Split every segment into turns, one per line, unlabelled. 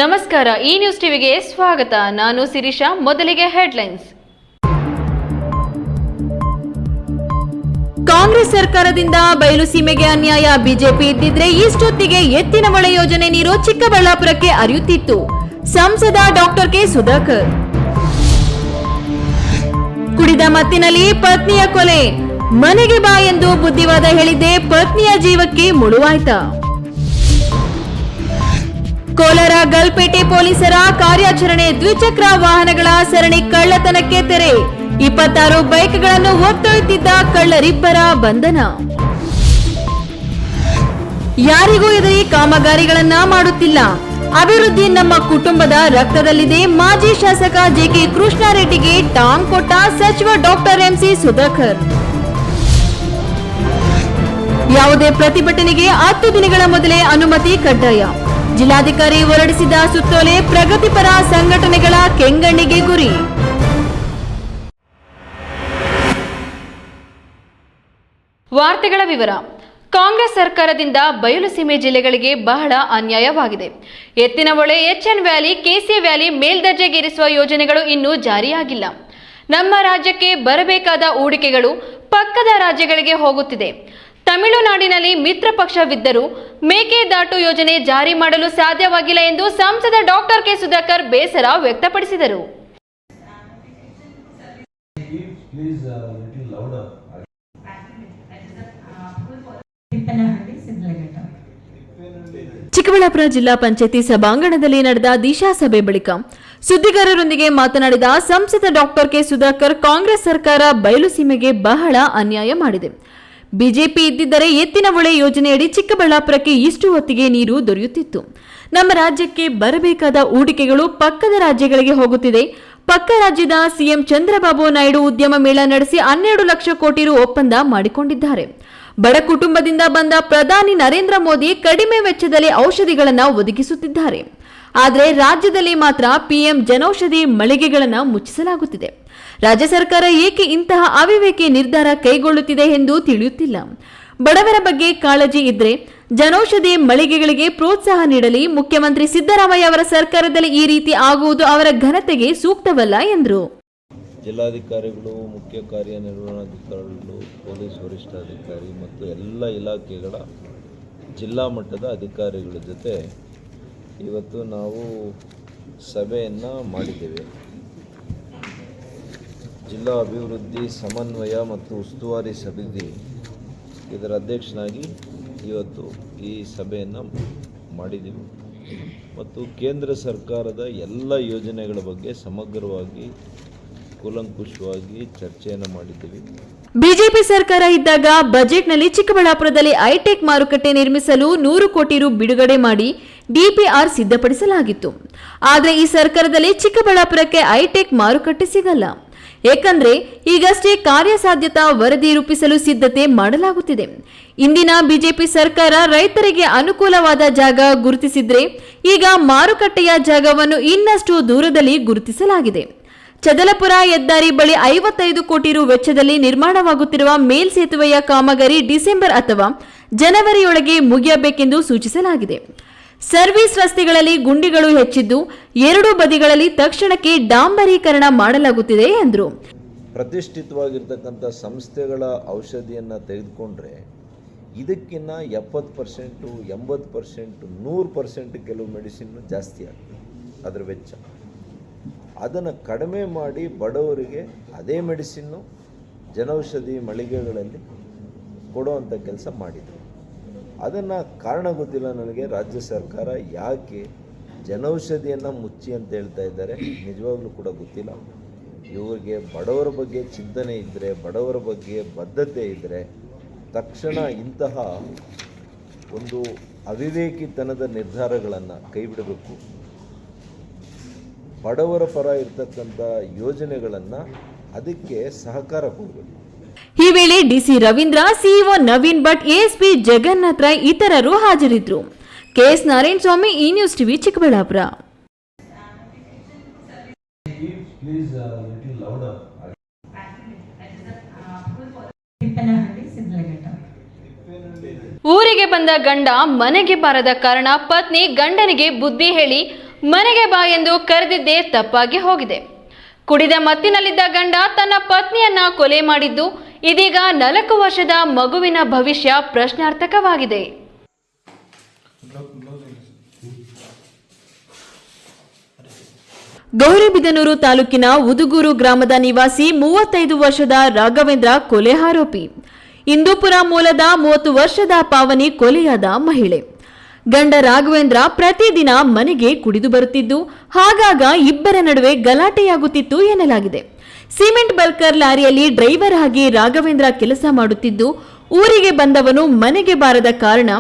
ನಮಸ್ಕಾರ, ಈ ನ್ಯೂಸ್ ಟಿವಿಗೆ ಸ್ವಾಗತ. ನಾನು ಶಿರೀಷಾ. ಮೊದಲಿಗೆ ಹೆಡ್ಲೈನ್ಸ್. ಕಾಂಗ್ರೆಸ್ ಸರ್ಕಾರದಿಂದ ಬಯಲುಸೀಮೆಗೆ ಅನ್ಯಾಯ. ಬಿಜೆಪಿ ಇದ್ದಿದ್ರೆ ಇಷ್ಟೊತ್ತಿಗೆ ಎತ್ತಿನ ಹೊಳೆ ಯೋಜನೆ ನೀರು ಚಿಕ್ಕಬಳ್ಳಾಪುರಕ್ಕೆ ಹರಿಯುತ್ತಿತ್ತು. ಸಂಸದ ಡಾಕ್ಟರ್ ಕೆ ಸುಧಾಕರ್. ಕುಡಿದ ಮತ್ತಿನಲ್ಲಿ ಪತ್ನಿಯ ಕೊಲೆ. ಮನೆಗೆ ಬಾ ಎಂದು ಬುದ್ಧಿವಾದ ಹೇಳಿದ್ದೆ ಪತ್ನಿಯ ಜೀವಕ್ಕೆ ಮುಳುವಾಯ್ತಾ? ಕೋಲಾರ ಗಲ್ಪೇಟೆ ಪೊಲೀಸರ ಕಾರ್ಯಾಚರಣೆ. ದ್ವಿಚಕ್ರ ವಾಹನಗಳ ಸರಣಿ ಕಳ್ಳತನಕ್ಕೆ ತೆರೆ. 26 ಬೈಕ್ಗಳನ್ನು ಹೊತ್ತೊಯ್ಯುತ್ತಿದ್ದ ಕಳ್ಳರಿಬ್ಬರ ಬಂಧನ. ಯಾರಿಗೂ ಎದುರಿ ಕಾಮಗಾರಿಗಳನ್ನ ಮಾಡುತ್ತಿಲ್ಲ. ಅಭಿವೃದ್ಧಿ ನಮ್ಮ ಕುಟುಂಬದ ರಕ್ತದಲ್ಲಿದೆ. ಮಾಜಿ ಶಾಸಕ ಜೆಕೆ ಕೃಷ್ಣಾರೆಡ್ಡಿಗೆ ಟಾಂಗ್ ಕೊಟ್ಟ ಸಚಿವ ಡಾಕ್ಟರ್ ಎಂಸಿ ಸುಧಾಕರ್. ಯಾವುದೇ ಪ್ರತಿಭಟನೆಗೆ 10 ದಿನಗಳ ಮೊದಲೇ ಅನುಮತಿ ಕಡ್ಡಾಯ. ಜಿಲ್ಲಾಧಿಕಾರಿ ಹೊರಡಿಸಿದ ಸುತ್ತೋಲೆ ಪ್ರಗತಿಪರ ಸಂಘಟನೆಗಳ ಕೆಂಗಣ್ಣಿಗೆ ಗುರಿ. ವಾರ್ತೆಗಳ ವಿವರ. ಕಾಂಗ್ರೆಸ್ ಸರ್ಕಾರದಿಂದ ಬಯಲುಸೀಮೆ ಜಿಲ್ಲೆಗಳಿಗೆ ಬಹಳ ಅನ್ಯಾಯವಾಗಿದೆ. Yettinahole, HN valley, KC valley ಮೇಲ್ದರ್ಜೆಗೇರಿಸುವ ಯೋಜನೆಗಳು ಇನ್ನೂ ಜಾರಿಯಾಗಿಲ್ಲ. ನಮ್ಮ ರಾಜ್ಯಕ್ಕೆ ಬರಬೇಕಾದ ಹೂಡಿಕೆಗಳು ಪಕ್ಕದ ರಾಜ್ಯಗಳಿಗೆ ಹೋಗುತ್ತಿದೆ. ತಮಿಳುನಾಡಿನಲ್ಲಿ ಮಿತ್ರ ಪಕ್ಷವಿದ್ದರೂ ಮೇಕೆದಾಟು ಯೋಜನೆ ಜಾರಿ ಮಾಡಲು ಸಾಧ್ಯವಾಗಿಲ್ಲ ಎಂದು ಸಂಸದ ಡಾಕ್ಟರ್ ಕೆ ಸುಧಾಕರ್ ಬೇಸರ ವ್ಯಕ್ತಪಡಿಸಿದರು. ಚಿಕ್ಕಬಳ್ಳಾಪುರ ಜಿಲ್ಲಾ ಪಂಚಾಯತಿ ಸಭಾಂಗಣದಲ್ಲಿ ನಡೆದ ದಿಶಾ ಸಭೆ ಬಳಿಕ ಸುದ್ದಿಗಾರರೊಂದಿಗೆ ಮಾತನಾಡಿದ ಸಂಸದ ಡಾಕ್ಟರ್ ಕೆ ಸುಧಾಕರ್, ಕಾಂಗ್ರೆಸ್ ಸರ್ಕಾರ ಬಯಲುಸೀಮೆಗೆ ಬಹಳ ಅನ್ಯಾಯ ಮಾಡಿದೆ. ಬಿಜೆಪಿ ಇದ್ದಿದ್ದರೆ ಎತ್ತಿನಹೊಳೆ ಯೋಜನೆಯಡಿ ಚಿಕ್ಕಬಳ್ಳಾಪುರಕ್ಕೆ ಇಷ್ಟು ಹೊತ್ತಿಗೆ ನೀರು ದೊರೆಯುತ್ತಿತ್ತು. ನಮ್ಮ ರಾಜ್ಯಕ್ಕೆ ಬರಬೇಕಾದ ಹೂಡಿಕೆಗಳು ಪಕ್ಕದ ರಾಜ್ಯಗಳಿಗೆ ಹೋಗುತ್ತಿದೆ. ಪಕ್ಕ ರಾಜ್ಯದ ಸಿಎಂ ಚಂದ್ರಬಾಬು ನಾಯ್ಡು ಉದ್ಯಮ ಮೇಳ ನಡೆಸಿ 12 ಲಕ್ಷ ಕೋಟಿ ರು ಒಪ್ಪಂದ ಮಾಡಿಕೊಂಡಿದ್ದಾರೆ. ಬಡ ಕುಟುಂಬದಿಂದ ಬಂದ ಪ್ರಧಾನಿ ನರೇಂದ್ರ ಮೋದಿ ಕಡಿಮೆ ವೆಚ್ಚದಲ್ಲಿ ಔಷಧಿಗಳನ್ನು ಒದಗಿಸುತ್ತಿದ್ದಾರೆ. ಆದರೆ ರಾಜ್ಯದಲ್ಲಿ ಮಾತ್ರ ಪಿಎಂ ಜನೌಷಧಿ ಮಳಿಗೆಗಳನ್ನು ಮುಚ್ಚಿಸಲಾಗುತ್ತಿದೆ. ರಾಜ್ಯ ಸರ್ಕಾರ ಏಕೆ ಇಂತಹ ಅವಿವೇಕಿ ನಿರ್ಧಾರ ಕೈಗೊಳ್ಳುತ್ತಿದೆ ಎಂದು ತಿಳಿಯುತ್ತಿಲ್ಲ. ಬಡವರ ಬಗ್ಗೆ ಕಾಳಜಿ ಇದ್ರೆ ಜನೌಷಧಿ ಮಳಿಗೆಗಳಿಗೆ ಪ್ರೋತ್ಸಾಹ ನೀಡಲಿ. ಮುಖ್ಯಮಂತ್ರಿ ಸಿದ್ದರಾಮಯ್ಯ ಅವರ ಸರ್ಕಾರದಲ್ಲಿ ಈ ರೀತಿ ಆಗುವುದು ಅವರ ಘನತೆಗೆ ಸೂಕ್ತವಲ್ಲ ಎಂದರು.
ಜಿಲ್ಲಾಧಿಕಾರಿಗಳು, ಮುಖ್ಯ ಕಾರ್ಯನಿರ್ವಹಣಾಧಿಕಾರಿಗಳು, ಪೊಲೀಸ್ ವರಿಷ್ಠಾಧಿಕಾರಿ ಮತ್ತು ಎಲ್ಲ ಇಲಾಖೆಗಳ ಜಿಲ್ಲಾ ಮಟ್ಟದ ಅಧಿಕಾರಿಗಳ ಜೊತೆ ಇವತ್ತು ನಾವು ಸಭೆಯನ್ನು ಮಾಡಿದ್ದೇವೆ. ಜಿಲ್ಲಾ ಅಭಿವೃದ್ಧಿ ಸಮನ್ವಯ ಮತ್ತು ಉಸ್ತುವಾರಿ ಸಮಿತಿ ಇದರ ಅಧ್ಯಕ್ಷನಾಗಿ ಇವತ್ತು ಈ ಸಭೆಯನ್ನು ಮಾಡಿದ್ದೀವಿ ಮತ್ತು ಕೇಂದ್ರ ಸರ್ಕಾರದ ಎಲ್ಲ ಯೋಜನೆಗಳ ಬಗ್ಗೆ ಸಮಗ್ರವಾಗಿ ಕೂಲಂಕುಷವಾಗಿ ಚರ್ಚೆಯನ್ನು ಮಾಡಿದ್ದೀವಿ.
ಬಿಜೆಪಿ ಸರ್ಕಾರ ಇದ್ದಾಗ ಬಜೆಟ್ನಲ್ಲಿ ಚಿಕ್ಕಬಳ್ಳಾಪುರದಲ್ಲಿ ಹೈಟೆಕ್ ಮಾರುಕಟ್ಟೆ ನಿರ್ಮಿಸಲು 100 ಕೋಟಿ ರು ಬಿಡುಗಡೆ ಮಾಡಿ ಡಿಪಿಆರ್ ಸಿದ್ಧಪಡಿಸಲಾಗಿತ್ತು. ಆದರೆ ಈ ಸರ್ಕಾರದಲ್ಲಿ ಚಿಕ್ಕಬಳ್ಳಾಪುರಕ್ಕೆ ಹೈಟೆಕ್ ಮಾರುಕಟ್ಟೆ ಸಿಗಲ್ಲ. ಏಕೆಂದ್ರೆ ಈಗಷ್ಟೇ ಕಾರ್ಯಸಾಧ್ಯತಾ ವರದಿ ರೂಪಿಸಲು ಸಿದ್ಧತೆ ಮಾಡಲಾಗುತ್ತಿದೆ. ಇಂದಿನ ಬಿಜೆಪಿ ಸರ್ಕಾರ ರೈತರಿಗೆ ಅನುಕೂಲವಾದ ಜಾಗ ಗುರುತಿಸಿದ್ರೆ ಈಗ ಮಾರುಕಟ್ಟೆಯ ಜಾಗವನ್ನು ಇನ್ನಷ್ಟು ದೂರದಲ್ಲಿ ಗುರುತಿಸಲಾಗಿದೆ. ಚದಲಪುರ ಹೆದ್ದಾರಿ ಬಳಿ 55 ಕೋಟಿ ರು ವೆಚ್ಚದಲ್ಲಿ ನಿರ್ಮಾಣವಾಗುತ್ತಿರುವ ಮೇಲ್ಸೇತುವೆಯ ಕಾಮಗಾರಿ ಡಿಸೆಂಬರ್ ಅಥವಾ ಜನವರಿಯೊಳಗೆ ಮುಗಿಯಬೇಕೆಂದು ಸೂಚಿಸಲಾಗಿದೆ. ಸರ್ವಿಸ್ ರಸ್ತೆಗಳಲ್ಲಿ ಗುಂಡಿಗಳು ಹೆಚ್ಚಿದ್ದು 2 ಬದಿಗಳಲ್ಲಿ ತಕ್ಷಣಕ್ಕೆ ಡಾಂಬರೀಕರಣ ಮಾಡಲಾಗುತ್ತಿದೆ ಎಂದರು.
ಪ್ರತಿಷ್ಠಿತವಾಗಿರ್ತಕ್ಕಂಥ ಸಂಸ್ಥೆಗಳ ಔಷಧಿಯನ್ನು ತೆಗೆದುಕೊಂಡ್ರೆ ಇದಕ್ಕಿಂತ 70%, 80%, 100% ಕೆಲವು ಮೆಡಿಸಿನ್ ಜಾಸ್ತಿ ಆಗ್ತದೆ ಅದರ ವೆಚ್ಚ. ಅದನ್ನು ಕಡಿಮೆ ಮಾಡಿ ಬಡವರಿಗೆ ಅದೇ ಮೆಡಿಸಿನ್ನು ಜನೌಷಧಿ ಮಳಿಗೆಗಳಲ್ಲಿ ಕೊಡುವಂಥ ಕೆಲಸ ಮಾಡಿದರು. ಅದನ್ನು ಕಾರಣ ಗೊತ್ತಿಲ್ಲ ನನಗೆ. ರಾಜ್ಯ ಸರ್ಕಾರ ಯಾಕೆ ಜನೌಷಧಿಯನ್ನು ಮುಚ್ಚಿ ಅಂತ ಹೇಳ್ತಾ ಇದ್ದಾರೆ ನಿಜವಾಗ್ಲೂ ಕೂಡ ಗೊತ್ತಿಲ್ಲ. ಇವರಿಗೆ ಬಡವರ ಬಗ್ಗೆ ಚಿಂತನೆ ಇದ್ದರೆ, ಬಡವರ ಬಗ್ಗೆ ಬದ್ಧತೆ ಇದ್ದರೆ ತಕ್ಷಣ ಇಂತಹ ಒಂದು ಅವಿವೇಕಿತನದ ನಿರ್ಧಾರಗಳನ್ನು ಕೈಬಿಡಬೇಕು. ಬಡವರ ಪರ ಇರತಕ್ಕಂಥ ಯೋಜನೆಗಳನ್ನು ಅದಕ್ಕೆ ಸಹಕಾರ ಕೊಡಬೇಕು.
ಈ ವೇಳೆ DC Ravindra, CEO Naveen Bhat, ASP Jagannath Rai ಇತರರು ಹಾಜರಿದ್ದರು. ಕೆಎಸ್ ನಾರಾಯಣ ಸ್ವಾಮಿ, ಈ ನ್ಯೂಸ್ ಟಿವಿ, ಚಿಕ್ಕಬಳ್ಳಾಪುರ. ಊರಿಗೆ ಬಂದ ಗಂಡ ಮನೆಗೆ ಬಾರದ ಕಾರಣ ಪತ್ನಿ ಗಂಡನಿಗೆ ಬುದ್ಧಿ ಹೇಳಿ ಮನೆಗೆ ಬಾ ಎಂದು ಕರೆದಿದ್ದೇ ತಪ್ಪಾಗಿ ಹೋಗಿದೆ. ಕುಡಿದ ಮತ್ತಿನಲ್ಲಿದ್ದ ಗಂಡ ತನ್ನ ಪತ್ನಿಯನ್ನ ಕೊಲೆ ಮಾಡಿದ್ದು ಇದೀಗ 4 ವರ್ಷದ ಮಗುವಿನ ಭವಿಷ್ಯ ಪ್ರಶ್ನಾರ್ಥಕವಾಗಿದೆ. ಗೌರಿಬಿದನೂರು ತಾಲೂಕಿನ ಉದುಗೂರು ಗ್ರಾಮದ ನಿವಾಸಿ 35 ವರ್ಷದ ರಾಘವೇಂದ್ರ ಕೊಲೆ ಆರೋಪಿ. ಇಂದೂಪುರ ಮೂಲದ 30 ವರ್ಷದ ಪಾವನಿ ಕೊಲೆಯಾದ ಮಹಿಳೆ. ಗಂಡ ರಾಘವೇಂದ್ರ ಪ್ರತಿದಿನ ಮನೆಗೆ ಕುಡಿದು ಬರುತ್ತಿದ್ದು ಆಗಾಗ ಇಬ್ಬರ ನಡುವೆ ಗಲಾಟೆಯಾಗುತ್ತಿತ್ತು ಎನ್ನಲಾಗಿದೆ. ಸಿಮೆಂಟ್ ಬಲ್ಕರ್ ಲಾರಿಯಲ್ಲಿ ಡ್ರೈವರ್ ಆಗಿ ರಾಘವೇಂದ್ರ ಕೆಲಸ ಮಾಡುತ್ತಿದ್ದು ಊರಿಗೆ ಬಂದವನು ಮನೆಗೆ ಬಾರದ ಕಾರಣ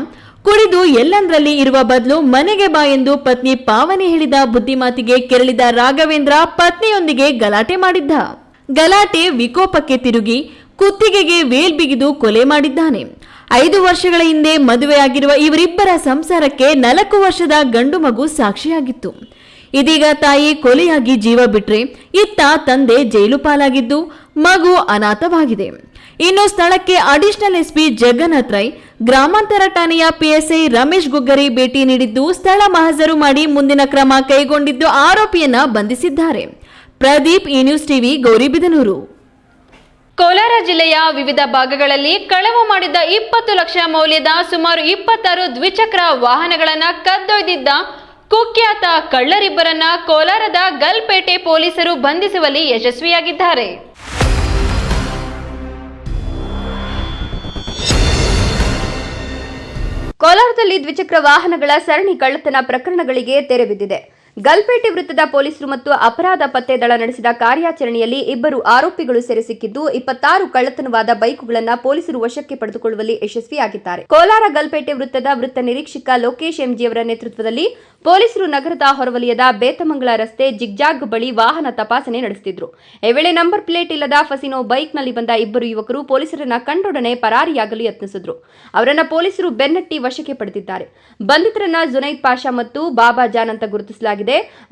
ಕುಡಿದು ಎಲ್ಲಂದ್ರಲ್ಲಿ ಇರುವ ಬದಲು ಮನೆಗೆ ಬಾ ಎಂದು ಪತ್ನಿ ಪಾವನಿ ಹೇಳಿದ ಬುದ್ಧಿಮಾತಿಗೆ ಕೆರಳಿದ ರಾಘವೇಂದ್ರ ಪತ್ನಿಯೊಂದಿಗೆ ಗಲಾಟೆ ಮಾಡಿದ್ದ. ಗಲಾಟೆ ವಿಕೋಪಕ್ಕೆ ತಿರುಗಿ ಕುತ್ತಿಗೆಗೆ ವೇಲ್ ಬಿಗಿದು ಕೊಲೆ ಮಾಡಿದ್ದಾನೆ. 5 ವರ್ಷಗಳ ಹಿಂದೆ ಮದುವೆಯಾಗಿರುವ ಇವರಿಬ್ಬರ ಸಂಸಾರಕ್ಕೆ 4 ವರ್ಷದ ಗಂಡು ಮಗು ಸಾಕ್ಷಿಯಾಗಿತ್ತು. ಇದೀಗ ತಾಯಿ ಕೊಲೆಯಾಗಿ ಜೀವ ಬಿಟ್ರೆ ಇತ್ತ ತಂದೆ ಜೈಲು ಪಾಲಾಗಿದ್ದು ಮಗು ಅನಾಥವಾಗಿದೆ. ಇನ್ನು ಸ್ಥಳಕ್ಕೆ ಅಡಿಷನಲ್ ಎಸ್ಪಿ ಜಗನ್ನಾಥ್ ರೈ, ಗ್ರಾಮಾಂತರ ಠಾಣೆಯ ಪಿಎಸ್ಐ ರಮೇಶ್ ಗುಗ್ಗರಿ ಭೇಟಿ ನೀಡಿದ್ದು ಸ್ಥಳ ಮಹಜರು ಮಾಡಿ ಮುಂದಿನ ಕ್ರಮ ಕೈಗೊಂಡಿದ್ದು ಆರೋಪಿಯನ್ನ ಬಂಧಿಸಿದ್ದಾರೆ. ಪ್ರದೀಪ್, ಈ ನ್ಯೂಸ್ ಟಿವಿ, ಗೌರಿಬಿದನೂರು. ಕೋಲಾರ ಜಿಲ್ಲೆಯ ವಿವಿಧ ಭಾಗಗಳಲ್ಲಿ ಕಳವು ಮಾಡಿದ್ದ 20 ಲಕ್ಷ ಮೌಲ್ಯದ ಸುಮಾರು 26 ದ್ವಿಚಕ್ರ ವಾಹನಗಳನ್ನು ಕದ್ದೊಯ್ದಿದ್ದ ಕುಖ್ಯಾತ ಕಳ್ಳರಿಬ್ಬರನ್ನ ಕೋಲಾರದ ಗಲ್ಪೇಟೆ ಪೊಲೀಸರು ಬಂಧಿಸುವಲ್ಲಿ ಯಶಸ್ವಿಯಾಗಿದ್ದಾರೆ.
ಕೋಲಾರದಲ್ಲಿ ದ್ವಿಚಕ್ರ ವಾಹನಗಳ ಸರಣಿ ಕಳ್ಳತನ ಪ್ರಕರಣಗಳಿಗೆ ತೆರೆ ಬಿದ್ದಿದೆ. ಗಲ್ಪೇಟೆ ವೃತ್ತದ ಪೊಲೀಸರು ಮತ್ತು ಅಪರಾಧ ಪತ್ತೆ ದಳ ನಡೆಸಿದ ಕಾರ್ಯಾಚರಣೆಯಲ್ಲಿ ಇಬ್ಬರು ಆರೋಪಿಗಳು ಸೆರೆ ಸಿಕ್ಕಿದ್ದು 26 ಕಳ್ಳತನವಾದ ಬೈಕುಗಳನ್ನು ಪೊಲೀಸರು ವಶಕ್ಕೆ ಪಡೆದುಕೊಳ್ಳುವಲ್ಲಿ ಯಶಸ್ವಿಯಾಗಿದ್ದಾರೆ. ಕೋಲಾರ ಗಲ್ಪೇಟೆ ವೃತ್ತದ ವೃತ್ತ ನಿರೀಕ್ಷಕ ಲೋಕೇಶ್ ಎಂಜಿಯವರ ನೇತೃತ್ವದಲ್ಲಿ ಪೊಲೀಸರು ನಗರದ ಹೊರವಲಯದ ಬೇತಮಂಗಲ ರಸ್ತೆ ಜಿಗ್ಜಾಗ್ ಬಳಿ ವಾಹನ ತಪಾಸಣೆ ನಡೆಸುತ್ತಿದ್ದರು. ಈ ವೇಳೆ ನಂಬರ್ ಪ್ಲೇಟ್ ಇಲ್ಲದ ಫಸಿನೋ ಬೈಕ್ನಲ್ಲಿ ಬಂದ ಇಬ್ಬರು ಯುವಕರು ಪೊಲೀಸರನ್ನ ಕಂಡೊಡನೆ ಪರಾರಿಯಾಗಲು ಯತ್ನಿಸಿದ್ರು. ಅವರನ್ನ ಪೊಲೀಸರು ಬೆನ್ನಟ್ಟಿ ವಶಕ್ಕೆ ಪಡೆದಿದ್ದಾರೆ. ಬಂಧಿತರನ್ನ ಜುನೈದ್ ಪಾಷಾ ಮತ್ತು ಬಾಬಾ ಜಾನ್ ಅಂತ ಗುರುತಿಸಲಾಗಿದೆ.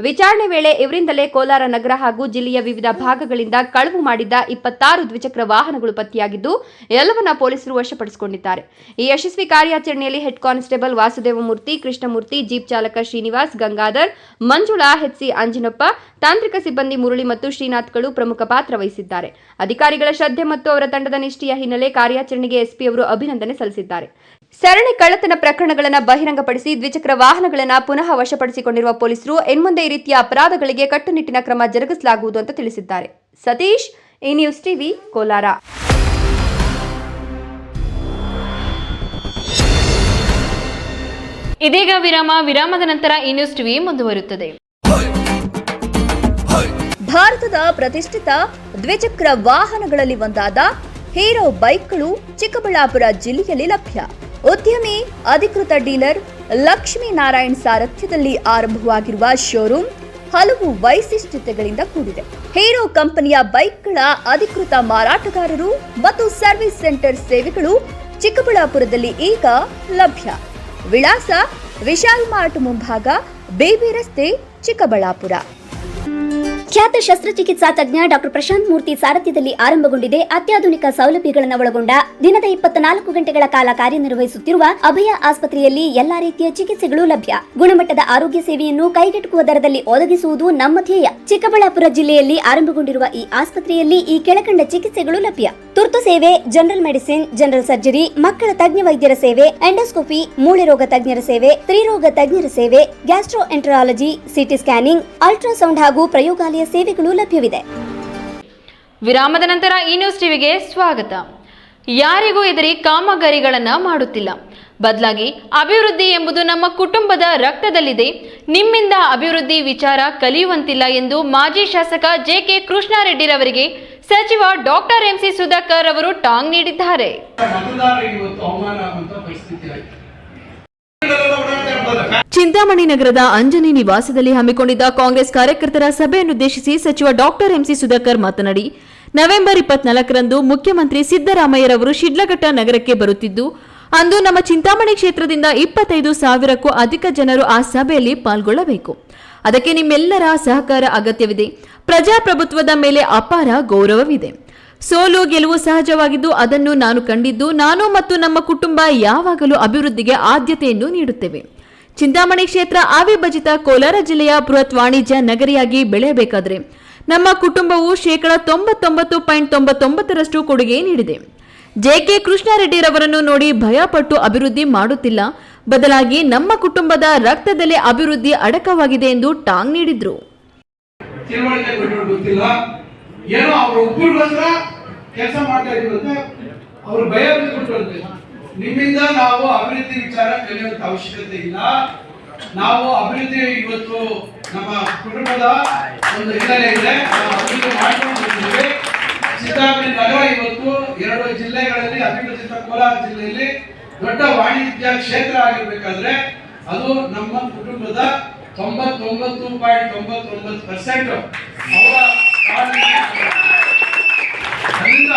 ವಿಚಾರಣೆ ವೇಳೆ ಇವರಿಂದಲೇ ಕೋಲಾರ ನಗರ ಹಾಗೂ ಜಿಲ್ಲೆಯ ವಿವಿಧ ಭಾಗಗಳಿಂದ ಕಳವು ಮಾಡಿದ್ದ 26 ದ್ವಿಚಕ್ರ ವಾಹನಗಳು ಪತ್ತೆಯಾಗಿದ್ದು ಎಲ್ಲವನ್ನ ಪೊಲೀಸರು ವಶಪಡಿಸಿಕೊಂಡಿದ್ದಾರೆ. ಈ ಯಶಸ್ವಿ ಕಾರ್ಯಾಚರಣೆಯಲ್ಲಿ head constable Vasudevamurthy, Krishnamurthy, jeep ಚಾಲಕ ಶ್ರೀನಿವಾಸ್, ಗಂಗಾಧರ್, ಮಂಜುಳಾ, ಹೆಚ್ಸಿ ಅಂಜಿನಪ್ಪ, ತಾಂತ್ರಿಕ ಸಿಬ್ಬಂದಿ ಮುರಳಿ ಮತ್ತು ಶ್ರೀನಾಥ್ಗಳು ಪ್ರಮುಖ ಪಾತ್ರ ವಹಿಸಿದ್ದಾರೆ. ಅಧಿಕಾರಿಗಳ ಶ್ರದ್ಧೆ ಮತ್ತು ಅವರ ತಂಡದ ನಿಷ್ಠೆಯ ಹಿನ್ನೆಲೆ ಕಾರ್ಯಾಚರಣೆಗೆ ಎಸ್ಪಿ ಅವರು ಅಭಿನಂದನೆ ಸಲ್ಲಿಸಿದ್ದಾರೆ. ಸರಣಿ ಕಳ್ಳತನ ಪ್ರಕರಣಗಳನ್ನು ಬಹಿರಂಗಪಡಿಸಿ ದ್ವಿಚಕ್ರ ವಾಹನಗಳನ್ನು ಪುನಃ ವಶಪಡಿಸಿಕೊಂಡಿರುವ ಪೊಲೀಸರು ಇನ್ಮುಂದೆ ಈ ರೀತಿಯ ಅಪರಾಧಗಳಿಗೆ ಕಟ್ಟುನಿಟ್ಟಿನ ಕ್ರಮ ಜರುಗಿಸಲಾಗುವುದು ಅಂತ ತಿಳಿಸಿದ್ದಾರೆ. ಸತೀಶ್, ಈ ನ್ಯೂಸ್ ಟಿವಿ, ಕೋಲಾರ.
ಇದೀಗ ವಿರಾಮದ ನಂತರ ಈ ನ್ಯೂಸ್ ಟಿವಿ ಮುಂದುವರಿಯುತ್ತದೆ.
ಭಾರತದ ಪ್ರತಿಷ್ಠಿತ ದ್ವಿಚಕ್ರ ವಾಹನಗಳಲ್ಲಿ ಒಂದಾದ ಹೀರೋ ಬೈಕ್ಗಳು ಚಿಕ್ಕಬಳ್ಳಾಪುರ ಜಿಲ್ಲೆಯಲ್ಲಿ ಲಭ್ಯ. ಉದ್ಯಮಿ ಅಧಿಕೃತ ಡೀಲರ್ ಲಕ್ಷ್ಮೀನಾರಾಯಣ್ ಸಾರಥ್ಯದಲ್ಲಿ ಆರಂಭವಾಗಿರುವ ಶೋರೂಮ್ ಹಲವು ವೈಶಿಷ್ಟ್ಯತೆಗಳಿಂದ ಕೂಡಿದೆ. ಹೀರೋ ಕಂಪನಿಯ ಬೈಕ್ಗಳ ಅಧಿಕೃತ ಮಾರಾಟಗಾರರು ಮತ್ತು ಸರ್ವಿಸ್ ಸೆಂಟರ್ ಸೇವೆಗಳು ಚಿಕ್ಕಬಳ್ಳಾಪುರದಲ್ಲಿ ಈಗ ಲಭ್ಯ. ವಿಳಾಸ: ವಿಶಾಲ್ ಮಾರ್ಟ್ ಮುಂಭಾಗ, ಬೇಬಿ ರಸ್ತೆ, ಚಿಕ್ಕಬಳ್ಳಾಪುರ.
ಖ್ಯಾತ ಶಸ್ತ್ರಚಿಕಿತ್ಸಾ ತಜ್ಞ ಡಾಕ್ಟರ್ ಪ್ರಶಾಂತ್ ಮೂರ್ತಿ ಸಾರಥ್ಯದಲ್ಲಿ ಆರಂಭಗೊಂಡಿದೆ. ಅತ್ಯಾಧುನಿಕ ಸೌಲಭ್ಯಗಳನ್ನು ಒಳಗೊಂಡ ದಿನದ 24 ಗಂಟೆಗಳ ಕಾಲ ಕಾರ್ಯನಿರ್ವಹಿಸುತ್ತಿರುವ ಅಭಯ ಆಸ್ಪತ್ರೆಯಲ್ಲಿ ಎಲ್ಲಾ ರೀತಿಯ ಚಿಕಿತ್ಸೆಗಳು ಲಭ್ಯ. ಗುಣಮಟ್ಟದ ಆರೋಗ್ಯ ಸೇವೆಯನ್ನು ಕೈಗೆಟುಕುವ ದರದಲ್ಲಿ ಒದಗಿಸುವುದು ನಮ್ಮ ಧ್ಯೇಯ. ಚಿಕ್ಕಬಳ್ಳಾಪುರ ಜಿಲ್ಲೆಯಲ್ಲಿ ಆರಂಭಗೊಂಡಿರುವ ಈ ಆಸ್ಪತ್ರೆಯಲ್ಲಿ ಈ ಕೆಳಕಂಡ ಚಿಕಿತ್ಸೆಗಳು ಲಭ್ಯ: ತುರ್ತು ಸೇವೆ, ಜನರಲ್ ಮೆಡಿಸಿನ್, ಜನರಲ್ ಸರ್ಜರಿ, ಮಕ್ಕಳ ತಜ್ಞ ವೈದ್ಯರ ಸೇವೆ, ಎಂಡೋಸ್ಕೋಪಿ, ಮೂಳೆ ರೋಗ ತಜ್ಞರ ಸೇವೆ, ಸ್ತ್ರೀರೋಗ ತಜ್ಞರ ಸೇವೆ, gastro enterology, CT scanning, ultrasound ಹಾಗೂ ಪ್ರಯೋಗಾಲಯ ಸೇವೆಗಳು ಲಭ್ಯವಿದೆ.
ವಿರಾಮದ ನಂತರ ಈ ನ್ಯೂಸ್ ಟಿವಿಗೆ ಸ್ವಾಗತ. ಯಾರಿಗೂ ಎದುರಿ ಕಾಮಗಾರಿಗಳನ್ನ ಮಾಡುತ್ತಿಲ್ಲ, ಬದಲಾಗಿ ಅಭಿವೃದ್ಧಿ ಎಂಬುದು ನಮ್ಮ ಕುಟುಂಬದ ರಕ್ತದಲ್ಲಿದೆ. ನಿಮ್ಮಿಂದ ಅಭಿವೃದ್ಧಿ ವಿಚಾರ ಕಲಿಯುವಂತಿಲ್ಲ ಎಂದು ಮಾಜಿ ಶಾಸಕ ಜೆಕೆ ಕೃಷ್ಣಾರೆಡ್ಡಿರವರಿಗೆ ಸಚಿವ ಡಾಕ್ಟರ್ ಎಂಸಿ ಸುಧಾಕರ್ ಅವರು ಟಾಂಗ್ ನೀಡಿದ್ದಾರೆ. ಚಿಂತಾಮಣಿ ನಗರದ ಅಂಜನಿ ನಿವಾಸದಲ್ಲಿ ಹಮ್ಮಿಕೊಂಡಿದ್ದ ಕಾಂಗ್ರೆಸ್ ಕಾರ್ಯಕರ್ತರ ಸಭೆಯನ್ನುದ್ದೇಶಿಸಿ ಸಚಿವ ಡಾಕ್ಟರ್ ಎಂಸಿ ಸುಧಾಕರ್ ಮಾತನಾಡಿ, ನವೆಂಬರ್ 24ರಂದು ಮುಖ್ಯಮಂತ್ರಿ ಸಿದ್ದರಾಮಯ್ಯರವರು ಶಿಡ್ಲಘಟ್ಟ ನಗರಕ್ಕೆ ಬರುತ್ತಿದ್ದು, ಅಂದು ನಮ್ಮ ಚಿಂತಾಮಣಿ ಕ್ಷೇತ್ರದಿಂದ 25,000ಕ್ಕೂ ಅಧಿಕ ಜನರು ಆ ಸಭೆಯಲ್ಲಿ ಪಾಲ್ಗೊಳ್ಳಬೇಕು. ಅದಕ್ಕೆ ನಿಮ್ಮೆಲ್ಲರ ಸಹಕಾರ ಅಗತ್ಯವಿದೆ. ಪ್ರಜಾಪ್ರಭುತ್ವದ ಮೇಲೆ ಅಪಾರ ಗೌರವವಿದೆ. ಸೋಲು ಗೆಲುವು ಸಹಜವಾಗಿದ್ದು ಅದನ್ನು ನಾನು ಕಂಡಿದ್ದು, ನಾನು ಮತ್ತು ನಮ್ಮ ಕುಟುಂಬ ಯಾವಾಗಲೂ ಅಭಿವೃದ್ಧಿಗೆ ಆದ್ಯತೆಯನ್ನು ನೀಡುತ್ತೇವೆ. ಚಿಂತಾಮಣಿ ಕ್ಷೇತ್ರ ಅವಿಭಜಿತ ಕೋಲಾರ ಜಿಲ್ಲೆಯ ಬೃಹತ್ ವಾಣಿಜ್ಯ ನಗರಿಯಾಗಿ ಬೆಳೆಯಬೇಕಾದರೆ ನಮ್ಮ ಕುಟುಂಬವು ಶೇಕಡ 99.99% ಕೊಡುಗೆ ನೀಡಿದೆ. ಜೆಕೆ ಕೃಷ್ಣಾರೆಡ್ಡಿರವರನ್ನು ನೋಡಿ ಭಯಪಟ್ಟು ಅಭಿವೃದ್ಧಿ ಮಾಡುತ್ತಿಲ್ಲ, ಬದಲಾಗಿ ನಮ್ಮ ಕುಟುಂಬದ ರಕ್ತದಲ್ಲೇ ಅಭಿವೃದ್ಧಿ ಅಡಕವಾಗಿದೆ ಎಂದು ಟಾಂಗ್ ನೀಡಿದ್ರು.
ತಿಳುವಳಿಕೆ ಕೊಟ್ಟರು ಗೊತ್ತಿಲ್ಲ, ಏನೋ ಅವ್ರ ಒಬ್ಬರಿಗೋಸ್ಕರ ಕೆಲಸ ಮಾಡ್ತಾ ಇದ್ರು ಅಂತ ಅವ್ರು ಭಯ ಬಿಟ್ಕೊಳ್ತಾರೆ. ನಿಮ್ಮಿಂದ ನಾವು ಅಭಿವೃದ್ಧಿ ವಿಚಾರ ಕಲಿಯುವಂತ ಅವಶ್ಯಕತೆ ಇಲ್ಲ. ನಾವು ಅಭಿವೃದ್ಧಿ ಇವತ್ತು ನಮ್ಮ ಕುಟುಂಬದ ಒಂದು ಹಿನ್ನೆಲೆ ಇದೆ, ನಾವು ಅಭಿವೃದ್ಧಿ ಮಾಡ್ಕೊಂಡು ಬಂದಿದ್ದೀವಿ. ಚಿಂತಾಮಣಿ ನಗರ ಇವತ್ತು 2 ಜಿಲ್ಲೆಗಳಲ್ಲಿ ಅವಿಭಜಿತ ಕೋಲಾರ ಜಿಲ್ಲೆಯಲ್ಲಿ ದೊಡ್ಡ ವಾಣಿಜ್ಯ ಕ್ಷೇತ್ರ ಆಗಿರ್ಬೇಕಾದ್ರೆ ಅದು ನಮ್ಮ ಕುಟುಂಬದ 99.99% ಅವರ ಅದರಿಂದ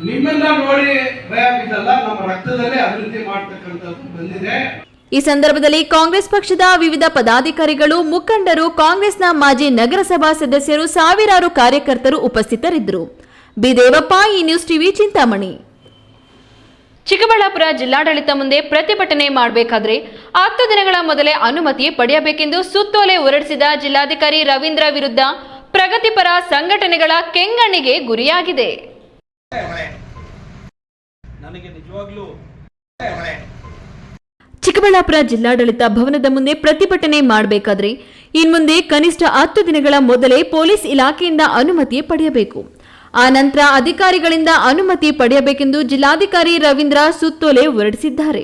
ನಿಮ್ಮನ್ನ ನೋಡಿ ಭಯ ಬಿದ್ದಲ್ಲ, ನಮ್ಮ ರಕ್ತದಲ್ಲೇ ಅಭಿವೃದ್ಧಿ ಮಾಡ್ತಕ್ಕಂಥದ್ದು ಬಂದಿದೆ.
ಈ ಸಂದರ್ಭದಲ್ಲಿ ಕಾಂಗ್ರೆಸ್ ಪಕ್ಷದ ವಿವಿಧ ಪದಾಧಿಕಾರಿಗಳು, ಮುಖಂಡರು, ಕಾಂಗ್ರೆಸ್ನ ಮಾಜಿ ನಗರಸಭಾ ಸದಸ್ಯರು, ಸಾವಿರಾರು ಕಾರ್ಯಕರ್ತರು ಉಪಸ್ಥಿತರಿದ್ದರು. ಬಿ ದೇವಪ್ಪ, ಈ ನ್ಯೂಸ್ ಟಿವಿ, ಚಿಂತಾಮಣಿ. ಚಿಕ್ಕಬಳ್ಳಾಪುರ ಜಿಲ್ಲಾಡಳಿತ ಮುಂದೆ ಪ್ರತಿಭಟನೆ ಮಾಡಬೇಕಾದ್ರೆ 10 ದಿನಗಳ ಮೊದಲೇ ಅನುಮತಿ ಪಡೆಯಬೇಕೆಂದು ಸುತ್ತೋಲೆ ಹೊರಡಿಸಿದ ಜಿಲ್ಲಾಧಿಕಾರಿ ರವೀಂದ್ರ ವಿರುದ್ಧ ಪ್ರಗತಿಪರ ಸಂಘಟನೆಗಳ ಕೆಂಗಣ್ಣಿಗೆ ಗುರಿಯಾಗಿದೆ. ಚಿಕ್ಕಬಳ್ಳಾಪುರ ಜಿಲ್ಲಾಡಳಿತ ಭವನದ ಮುಂದೆ ಪ್ರತಿಭಟನೆ ಮಾಡಬೇಕಾದ್ರೆ ಇನ್ಮುಂದೆ ಕನಿಷ್ಠ 10 ದಿನಗಳ ಮೊದಲೇ ಪೊಲೀಸ್ ಇಲಾಖೆಯಿಂದ ಅನುಮತಿ ಪಡೆಯಬೇಕು. ಆ ನಂತರ ಅಧಿಕಾರಿಗಳಿಂದ ಅನುಮತಿ ಪಡೆಯಬೇಕೆಂದು ಜಿಲ್ಲಾಧಿಕಾರಿ ರವೀಂದ್ರ ಸುತ್ತೋಲೆ ಹೊರಡಿಸಿದ್ದಾರೆ.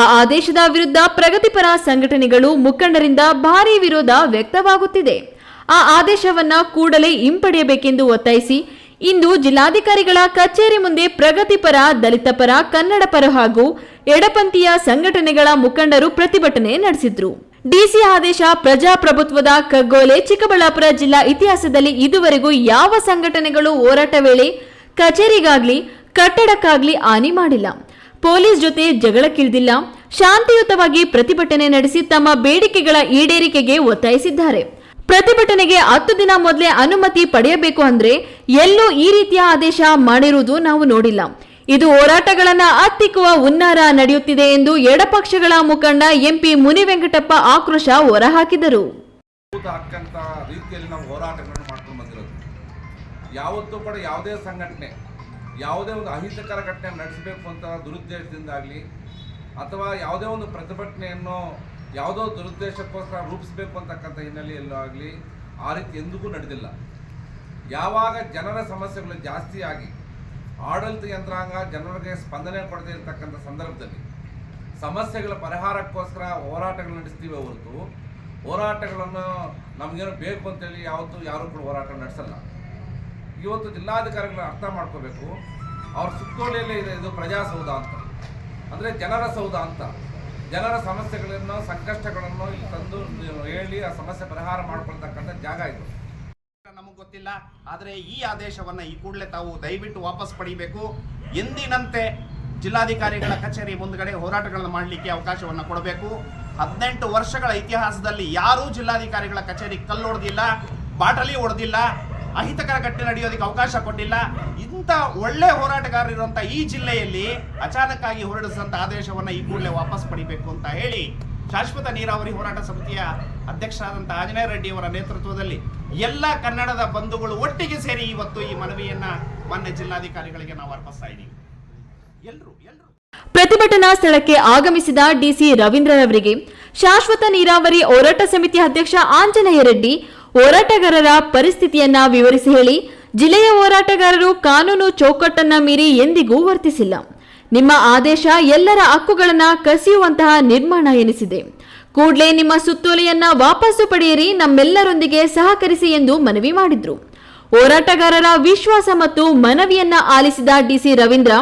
ಆ ಆದೇಶದ ವಿರುದ್ಧ ಪ್ರಗತಿಪರ ಸಂಘಟನೆಗಳು, ಮುಖಂಡರಿಂದ ಭಾರೀ ವಿರೋಧ ವ್ಯಕ್ತವಾಗುತ್ತಿದೆ. ಆ ಆದೇಶವನ್ನ ಕೂಡಲೇ ಹಿಂಪಡೆಯಬೇಕೆಂದು ಒತ್ತಾಯಿಸಿ ಇಂದು ಜಿಲ್ಲಾಧಿಕಾರಿಗಳ ಕಚೇರಿ ಮುಂದೆ ಪ್ರಗತಿಪರ, ದಲಿತ ಪರ, ಕನ್ನಡ ಪರ ಹಾಗೂ ಎಡಪಂಥೀಯ ಸಂಘಟನೆಗಳ ಮುಖಂಡರು ಪ್ರತಿಭಟನೆ ನಡೆಸಿದ್ರು. ಡಿಸಿ ಆದೇಶ ಪ್ರಜಾಪ್ರಭುತ್ವದ ಕಗ್ಗೊಲೆ. ಚಿಕ್ಕಬಳ್ಳಾಪುರ ಜಿಲ್ಲಾ ಇತಿಹಾಸದಲ್ಲಿ ಇದುವರೆಗೂ ಯಾವ ಸಂಘಟನೆಗಳು ಹೋರಾಟ ವೇಳೆ ಕಚೇರಿಗಾಗ್ಲಿ ಕಟ್ಟಡಕ್ಕಾಗ್ಲಿ ಹಾನಿ ಮಾಡಿಲ್ಲ, ಪೊಲೀಸ್ ಜೊತೆ ಜಗಳಕ್ಕಿಳಿದಿಲ್ಲ, ಶಾಂತಿಯುತವಾಗಿ ಪ್ರತಿಭಟನೆ ನಡೆಸಿ ತಮ್ಮ ಬೇಡಿಕೆಗಳ ಈಡೇರಿಕೆಗೆ ಒತ್ತಾಯಿಸಿದ್ದಾರೆ. ಪ್ರತಿಭಟನೆಗೆ 10 ದಿನ ಮೊದಲೇ ಅನುಮತಿ ಪಡೆಯಬೇಕು ಅಂದ್ರೆ ಎಲ್ಲೂ ಈ ರೀತಿಯ ಆದೇಶ ಮಾಡಿರುವುದು ನಾವು ನೋಡಿಲ್ಲ. ಇದು ಹೋರಾಟಗಳನ್ನ ಹತ್ತಿಕ್ಕುವ ಹುನ್ನಾರ ನಡೆಯುತ್ತಿದೆ ಎಂದು ಎಡಪಕ್ಷಗಳ ಮುಖಂಡ ಎಂಪಿ ಮುನಿವೆಂಕಟಪ್ಪ ಆಕ್ರೋಶ ಹೊರಹಾಕಿದರು.
ಹಕ್ಕಂತ ರೀತಿಯಲ್ಲಿ ನಾವು ಹೋರಾಟಗಳನ್ನು ಮಾಡ್ಕೊಂಡು ಬಂದಿರೋದು. ಯಾವತ್ತೂ ಕೂಡ ಯಾವುದೇ ಸಂಘಟನೆ ಯಾವುದೇ ಒಂದು ಅಹಿತಕರ ಘಟನೆ ನಡೆಸಬೇಕು ಅಂತ ದುರುದ್ದೇಶದಿಂದಾಗಲಿ ಅಥವಾ ಯಾವುದೇ ಒಂದು ಪ್ರತಿಭಟನೆಯನ್ನು ಯಾವುದೋ ದುರುದ್ದೇಶಕ್ಕೋಸ್ಕರ ರೂಪಿಸಬೇಕು ಅಂತಕ್ಕಂಥ ಹಿನ್ನೆಲೆಯಲ್ಲೂ ಆಗಲಿ ಆ ರೀತಿ ಎಂದಿಗೂ ನಡೆದಿಲ್ಲ. ಯಾವಾಗ ಜನರ ಸಮಸ್ಯೆಗಳು ಜಾಸ್ತಿ ಆಗಿ ಆಡಳಿತ ಯಂತ್ರಾಂಗ ಜನರಿಗೆ ಸ್ಪಂದನೆ ಕೊಡದೇ ಇರತಕ್ಕಂಥ ಸಂದರ್ಭದಲ್ಲಿ ಸಮಸ್ಯೆಗಳ ಪರಿಹಾರಕ್ಕೋಸ್ಕರ ಹೋರಾಟಗಳು ನಡೆಸ್ತೀವಿ ಹೊರತು ಹೋರಾಟಗಳನ್ನು ನಮಗೇನು ಬೇಕು ಅಂತೇಳಿ ಯಾವತ್ತೂ ಯಾರೂ ಕೂಡ ಹೋರಾಟ ನಡೆಸಲ್ಲ. ಇವತ್ತು ಜಿಲ್ಲಾಧಿಕಾರಿಗಳು ಅರ್ಥ ಮಾಡ್ಕೋಬೇಕು, ಅವ್ರ ಸುತ್ತೋಲೆಯಲ್ಲೇ ಇದೆ ಇದು ಪ್ರಜಾಸೌಧ ಅಂತ, ಅಂದರೆ ಜನರ ಸೌಧ ಅಂತ. ಜನರ ಸಮಸ್ಯೆಗಳನ್ನು, ಸಂಕಷ್ಟಗಳನ್ನು ಇಲ್ಲಿ ತಂದು ಹೇಳಿ ಆ ಸಮಸ್ಯೆ ಪರಿಹಾರ ಮಾಡ್ಕೊಳ್ತಕ್ಕಂಥ ಜಾಗ ಇದು.
ನಮಗೆ ಗೊತ್ತಿಲ್ಲ, ಆದರೆ ಈ ಆದೇಶವನ್ನ ಈ ಕೂಡಲೇ ತಾವು ದಯವಿಟ್ಟು ವಾಪಸ್ ಪಡಿಬೇಕು. ಎಂದಿನಂತೆ ಜಿಲ್ಲಾಧಿಕಾರಿಗಳ ಕಚೇರಿ ಮುಂದ್ಗಡೆ ಹೋರಾಟಗಳನ್ನು ಮಾಡಲಿಕ್ಕೆ ಅವಕಾಶವನ್ನ ಕೊಡಬೇಕು. 18 ವರ್ಷಗಳ ಇತಿಹಾಸದಲ್ಲಿ ಯಾರೂ ಜಿಲ್ಲಾಧಿಕಾರಿಗಳ ಕಚೇರಿ ಕಲ್ಲೊಡೆದಿಲ್ಲ, ಬಾಟಲಿ ಹೊಡೆದಿಲ್ಲ, ಅಹಿತಕರ ಘಟನೆ ನಡೆಯೋದಕ್ಕೆ ಅವಕಾಶ ಕೊಟ್ಟಿಲ್ಲ. ಇಂಥ ಒಳ್ಳೆ ಹೋರಾಟಗಾರರಿರುವಂಥ ಈ ಜಿಲ್ಲೆಯಲ್ಲಿ ಅಚಾನಕ್ ಆಗಿ ಹೊರಡಿಸಿದಂಥ ಆದೇಶವನ್ನ ಈ ಕೂಡಲೇ ವಾಪಸ್ ಪಡಿಬೇಕು ಅಂತ ಹೇಳಿ ಶಾಶ್ವತ ನೀರಾವರಿ ಹೋರಾಟ ಸಮಿತಿಯ ಅಧ್ಯಕ್ಷರಾದಂಥ ಆಂಜನೇಯ ರೆಡ್ಡಿ ಅವರ ನೇತೃತ್ವದಲ್ಲಿ ಎಲ್ಲ ಕನ್ನಡದ ಬಂಧುಗಳು ಒಟ್ಟಿಗೆ ಸೇರಿ ಇವತ್ತು ಈ ಮನವಿಯನ್ನ ಮಾನ್ಯ ಜಿಲ್ಲಾಧಿಕಾರಿಗಳಿಗೆ ನಾವು ಅರ್ಪಿಸ್ತಾ ಇದ್ದೀವಿ. ಎಲ್ಲರೂ
ಪ್ರತಿಭಟನಾ ಸ್ಥಳಕ್ಕೆ ಆಗಮಿಸಿದ ಡಿಸಿ ರವೀಂದ್ರರವರಿಗೆ ಶಾಶ್ವತ ನೀರಾವರಿ ಹೋರಾಟ ಸಮಿತಿ ಅಧ್ಯಕ್ಷ ಆಂಜನೇಯ ರೆಡ್ಡಿ ಹೋರಾಟಗಾರರ ಪರಿಸ್ಥಿತಿಯನ್ನ ವಿವರಿಸಿ ಹೇಳಿ, ಜಿಲ್ಲೆಯ ಹೋರಾಟಗಾರರು ಕಾನೂನು ಚೌಕಟ್ಟನ್ನ ಮೀರಿ ಎಂದಿಗೂ ವರ್ತಿಸಿಲ್ಲ. ನಿಮ್ಮ ಆದೇಶ ಎಲ್ಲರ ಹಕ್ಕುಗಳನ್ನ ಕಸಿಯುವಂತಹ ನಿರ್ಮಾಣ ಎನಿಸಿದೆ. ಕೂಡಲೇ ನಿಮ್ಮ ಸುತ್ತೋಲೆಯನ್ನ ವಾಪಸ್ಸು ಪಡೆಯಿರಿ, ನಮ್ಮೆಲ್ಲರೊಂದಿಗೆ ಸಹಕರಿಸಿ ಎಂದು ಮನವಿ ಮಾಡಿದ್ರು. ಹೋರಾಟಗಾರರ ವಿಶ್ವಾಸ ಮತ್ತು ಮನವಿಯನ್ನ ಆಲಿಸಿದ ಡಿಸಿ ರವೀಂದ್ರ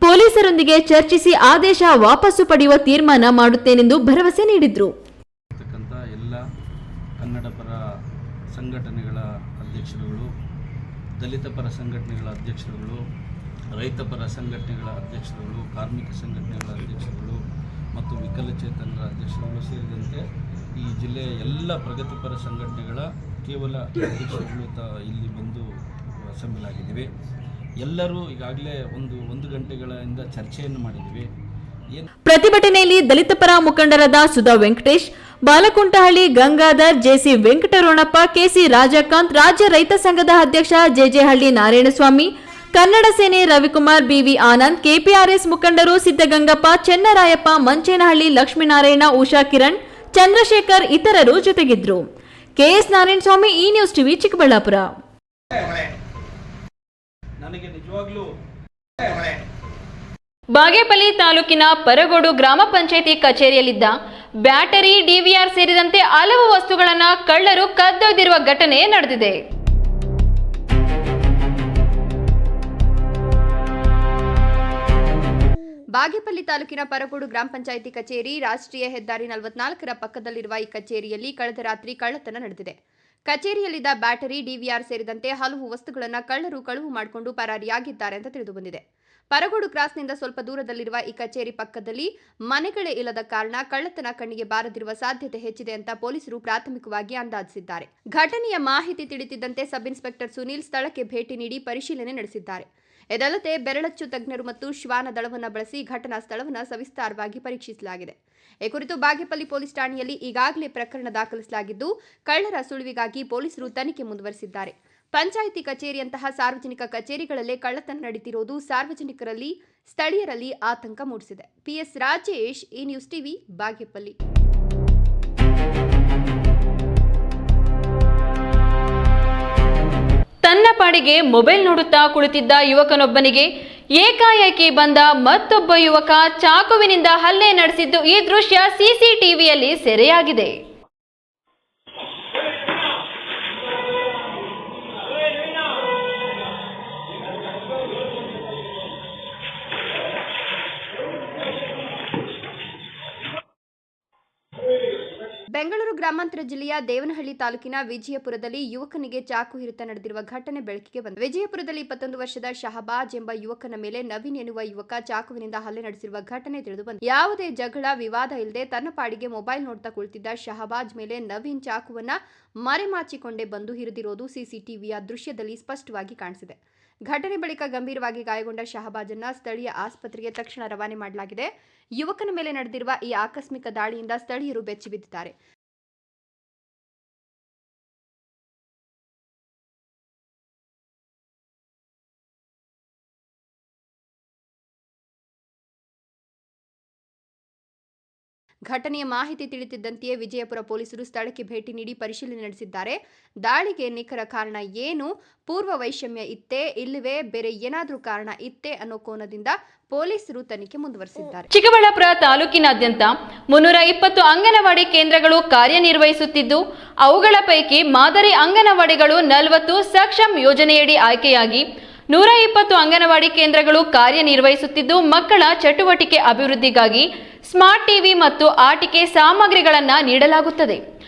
ಪೊಲೀಸರೊಂದಿಗೆ ಚರ್ಚಿಸಿ ಆದೇಶ ವಾಪಸ್ಸು ಪಡೆಯುವ ತೀರ್ಮಾನ ಮಾಡುತ್ತೇನೆಂದು ಭರವಸೆ ನೀಡಿದ್ರು.
ಎಲ್ಲ ಕನ್ನಡ ಪರ ಸಂಘಟನೆಗಳ ಅಧ್ಯಕ್ಷರುಗಳು, ದಲಿತ ಪರ ಸಂಘಟನೆಗಳ ಅಧ್ಯಕ್ಷರುಗಳು, ರೈತ ಪರ ಸಂಘಟನೆಗಳ ಅಧ್ಯಕ್ಷರುಗಳು, ಕಾರ್ಮಿಕ ಸಂಘಟನೆಗಳ ಅಧ್ಯಕ್ಷರುಗಳು ಮತ್ತು ವಿಕಲಚೇತನರ ಅಧ್ಯಕ್ಷರುಗಳು ಸೇರಿದಂತೆ ಈ ಜಿಲ್ಲೆಯ ಎಲ್ಲ ಪ್ರಗತಿಪರ ಸಂಘಟನೆಗಳ ಕೇವಲ ಅಧ್ಯಕ್ಷರುಗಳು ಇಲ್ಲಿ ಬಂದು ಅಸೆಂಬಲ್ ಆಗಿದ್ದೀವಿ. ಎಲ್ಲರೂ ಈಗಾಗಲೇ ಒಂದು ಗಂಟೆಗಳಿಂದ ಚರ್ಚೆಯನ್ನು ಮಾಡಿದ್ದೀವಿ.
ಪ್ರತಿಭಟನೆಯಲ್ಲಿ ದಲಿತ ಪರ ಮುಖಂಡರಾದ ಸುಧಾ ವೆಂಕಟೇಶ್, ಬಾಲಕುಂಟಹಳ್ಳಿ ಗಂಗಾಧರ್, ಜೆಸಿ ವೆಂಕಟರಮಣಪ್ಪ, ಕೆಸಿ ರಾಜಕಾಂತ್, ರಾಜ್ಯ ರೈತ ಸಂಘದ ಅಧ್ಯಕ್ಷ ಜೆಜೆಹಳ್ಳಿ ನಾರಾಯಣಸ್ವಾಮಿ, ಕನ್ನಡ ಸೇನೆ ರವಿಕುಮಾರ್, ಬಿವಿ ಆನಂದ್, ಕೆಪಿಆರ್ಎಸ್ ಮುಖಂಡರು ಸಿದ್ದಗಂಗಪ್ಪ, ಚೆನ್ನರಾಯಪ್ಪ, ಮಂಚೇನಹಳ್ಳಿ ಲಕ್ಷ್ಮೀನಾರಾಯಣ, ಉಷಾ ಕಿರಣ್, ಚಂದ್ರಶೇಖರ್ ಇತರರು ಜೊತೆಗಿದ್ರು. ಕೆಎಸ್ ನಾರಾಯಣಸ್ವಾಮಿ, ಈ ನ್ಯೂಸ್ ಟಿವಿ, ಚಿಕ್ಕಬಳ್ಳಾಪುರ. ಬಾಗೇಪಲ್ಲಿ ತಾಲೂಕಿನ ಪರಗೋಡು ಗ್ರಾಮ ಪಂಚಾಯಿತಿ ಕಚೇರಿಯಲ್ಲಿದ್ದ ಬ್ಯಾಟರಿ, ಡಿವಿಆರ್ ಸೇರಿದಂತೆ ಹಲವು ವಸ್ತುಗಳನ್ನು ಕಳ್ಳರು ಕದ್ದೊಯ್ದಿರುವ ಘಟನೆ ನಡೆದಿದೆ.
ಬಾಗೇಪಲ್ಲಿ ತಾಲೂಕಿನ ಪರಗೋಡು ಗ್ರಾಮ ಪಂಚಾಯಿತಿ ಕಚೇರಿ, ರಾಷ್ಟ್ರೀಯ ಹೆದ್ದಾರಿ 44ರ ಪಕ್ಕದಲ್ಲಿರುವ ಈ ಕಚೇರಿಯಲ್ಲಿ ಕಳೆದ ರಾತ್ರಿ ಕಳ್ಳತನ ನಡೆದಿದೆ. ಕಚೇರಿಯಲ್ಲಿದ್ದ ಬ್ಯಾಟರಿ, ಡಿವಿಆರ್ ಸೇರಿದಂತೆ ಹಲವು ವಸ್ತುಗಳನ್ನು ಕಳ್ಳರು ಕಳುವು ಮಾಡಿಕೊಂಡು ಪರಾರಿಯಾಗಿದ್ದಾರೆ ಅಂತ ತಿಳಿದುಬಂದಿದೆ. ಪರಗೋಡು ಕ್ರಾಸ್ನಿಂದ ಸ್ವಲ್ಪ ದೂರದಲ್ಲಿರುವ ಈ ಕಚೇರಿ ಪಕ್ಕದಲ್ಲಿ ಮನೆಗಳೇ ಇಲ್ಲದ ಕಾರಣ ಕಳ್ಳತನ ಕಣ್ಣಿಗೆ ಬಾರದಿರುವ ಸಾಧ್ಯತೆ ಹೆಚ್ಚಿದೆ ಅಂತ ಪೊಲೀಸರು ಪ್ರಾಥಮಿಕವಾಗಿ ಅಂದಾಜಿಸಿದ್ದಾರೆ. ಘಟನೆಯ ಮಾಹಿತಿ ತಿಳಿದಿದ್ದಂತೆ ಸಬ್ ಇನ್ಸ್ಪೆಕ್ಟರ್ ಸುನೀಲ್ ಸ್ಥಳಕ್ಕೆ ಭೇಟಿ ನೀಡಿ ಪರಿಶೀಲನೆ ನಡೆಸಿದ್ದಾರೆ. ಇದಲ್ಲದೆ ಬೆರಳಚ್ಚು ತಜ್ಞರು ಮತ್ತು ಶ್ವಾನ ದಳವನ್ನು ಬಳಸಿ ಘಟನಾ ಸ್ಥಳವನ್ನು ಸವಿಸ್ತಾರವಾಗಿ ಪರೀಕ್ಷಿಸಲಾಗಿದೆ. ಈ ಕುರಿತು ಬಾಗೇಪಲ್ಲಿ ಪೊಲೀಸ್ ಠಾಣೆಯಲ್ಲಿ ಈಗಾಗಲೇ ಪ್ರಕರಣ ದಾಖಲಿಸಲಾಗಿದ್ದು, ಕಳ್ಳರ ಸುಳಿವಿಗಾಗಿ ಪೊಲೀಸರು ತನಿಖೆ ಮುಂದುವರೆಸಿದ್ದಾರೆ. ಪಂಚಾಯಿತಿ ಕಚೇರಿಯಂತಹ ಸಾರ್ವಜನಿಕ ಕಚೇರಿಗಳಲ್ಲೇ ಕಳ್ಳತನ ನಡೆದಿರುವುದು ಸಾರ್ವಜನಿಕರಲ್ಲಿ, ಸ್ಥಳೀಯರಲ್ಲಿ ಆತಂಕ ಮೂಡಿಸಿದೆ. ಪಿಎಸ್ ರಾಜೇಶ್, ಈ ನ್ಯೂಸ್ ಟಿವಿ, ಬಾಗೇಪಲ್ಲಿ. ತನ್ನ ಪಾಡಿಗೆ ಮೊಬೈಲ್ ನೋಡುತ್ತಾ ಕುಳಿತಿದ್ದ ಯುವಕನೊಬ್ಬನಿಗೆ ಏಕಾಏಕಿ ಬಂದ ಮತ್ತೊಬ್ಬ ಯುವಕ ಚಾಕುವಿನಿಂದ ಹಲ್ಲೆ ನಡೆಸಿದ್ದು ಈ ದೃಶ್ಯ ಸಿಸಿಟಿವಿಯಲ್ಲಿ ಸೆರೆಯಾಗಿದೆ. ಬೆಂಗಳೂರು ಗ್ರಾಮಾಂತರ ಜಿಲ್ಲೆಯ ದೇವನಹಳ್ಳಿ ತಾಲೂಕಿನ ವಿಜಯಪುರದಲ್ಲಿ ಯುವಕನಿಗೆ ಚಾಕು ಇರುತ್ತ ನಡೆದಿರುವ ಘಟನೆ ಬೆಳಕಿಗೆ ಬಂದಿದೆ. ವಿಜಯಪುರದಲ್ಲಿ 21 ವರ್ಷದ ಶಹಬಾಜ್ ಎಂಬ ಯುವಕನ ಮೇಲೆ ನವೀನ್ ಎನ್ನುವ ಯುವಕ ಚಾಕುವಿನಿಂದ ಹಲ್ಲೆ ನಡೆಸಿರುವ ಘಟನೆ ತಿಳಿದುಬಂದಿದೆ. ಯಾವುದೇ ಜಗಳ ವಿವಾದ ಇಲ್ಲದೆ ತನ್ನ ಪಾಡಿಗೆ ಮೊಬೈಲ್ ನೋಡ್ತಾ ಕುಳಿತಿದ್ದ ಶಹಬಾಜ್ ಮೇಲೆ ನವೀನ್ ಚಾಕುವನ್ನ ಮರೆಮಾಚಿಕೊಂಡೇ ಬಂದು ಹಿರಿದಿರೋದು ಸಿಸಿಟಿವಿಯ ದೃಶ್ಯದಲ್ಲಿ ಸ್ಪಷ್ಟವಾಗಿ ಕಾಣಿಸಿದೆ. ಘಟನೆ ಬಳಿಕ ಗಂಭೀರವಾಗಿ ಗಾಯಗೊಂಡ ಶಹಬಾಜನ್ನ ಸ್ಥಳೀಯ ಆಸ್ಪತ್ರೆಗೆ ತಕ್ಷಣ ರವಾನೆ ಮಾಡಲಾಗಿದೆ. ಯುವಕನ ಮೇಲೆ ನಡೆದಿರುವ ಈ ಆಕಸ್ಮಿಕ ದಾಳಿಯಿಂದ ಸ್ಥಳೀಯರು ಬೆಚ್ಚಿಬಿದ್ದಿದ್ದಾರೆ. ಘಟನೆಯ ಮಾಹಿತಿ ತಿಳಿದಿದ್ದಂತೆಯೇ ವಿಜಯಪುರ ಪೊಲೀಸರು ಸ್ಥಳಕ್ಕೆ ಭೇಟಿ ನೀಡಿ ಪರಿಶೀಲನೆ ನಡೆಸಿದ್ದಾರೆ. ದಾಳಿಗೆ ನಿಖರ ಕಾರಣ ಏನು, ಪೂರ್ವ ವೈಷಮ್ಯ ಇತ್ತೇ, ಇಲ್ಲವೇ ಬೇರೆ ಏನಾದರೂ ಕಾರಣ ಇತ್ತೇ ಅನ್ನೋ ಕೋನದಿಂದ ಪೊಲೀಸರು ತನಿಖೆ ಮುಂದುವರೆಸಿದ್ದಾರೆ. ಚಿಕ್ಕಬಳ್ಳಾಪುರ ತಾಲೂಕಿನಾದ್ಯಂತ 320 ಅಂಗನವಾಡಿ ಕೇಂದ್ರಗಳು ಕಾರ್ಯನಿರ್ವಹಿಸುತ್ತಿದ್ದು, ಅವುಗಳ ಪೈಕಿ ಮಾದರಿ ಅಂಗನವಾಡಿಗಳು 40 ಸಕ್ಷಮ್ ಯೋಜನೆಯಡಿ ಆಯ್ಕೆಯಾಗಿ 120 ಅಂಗನವಾಡಿ ಕೇಂದ್ರಗಳು ಕಾರ್ಯನಿರ್ವಹಿಸುತ್ತಿದ್ದು, ಮಕ್ಕಳ ಚಟುವಟಿಕೆ ಅಭಿವೃದ್ಧಿಗಾಗಿ ಸ್ಮಾರ್ಟ್ ಟಿವಿ ಮತ್ತು ಆಟಿಕೆ ಸಾಮಗ್ರಿಗಳನ್ನು ನೀಡಲಾಗುತ್ತದೆ.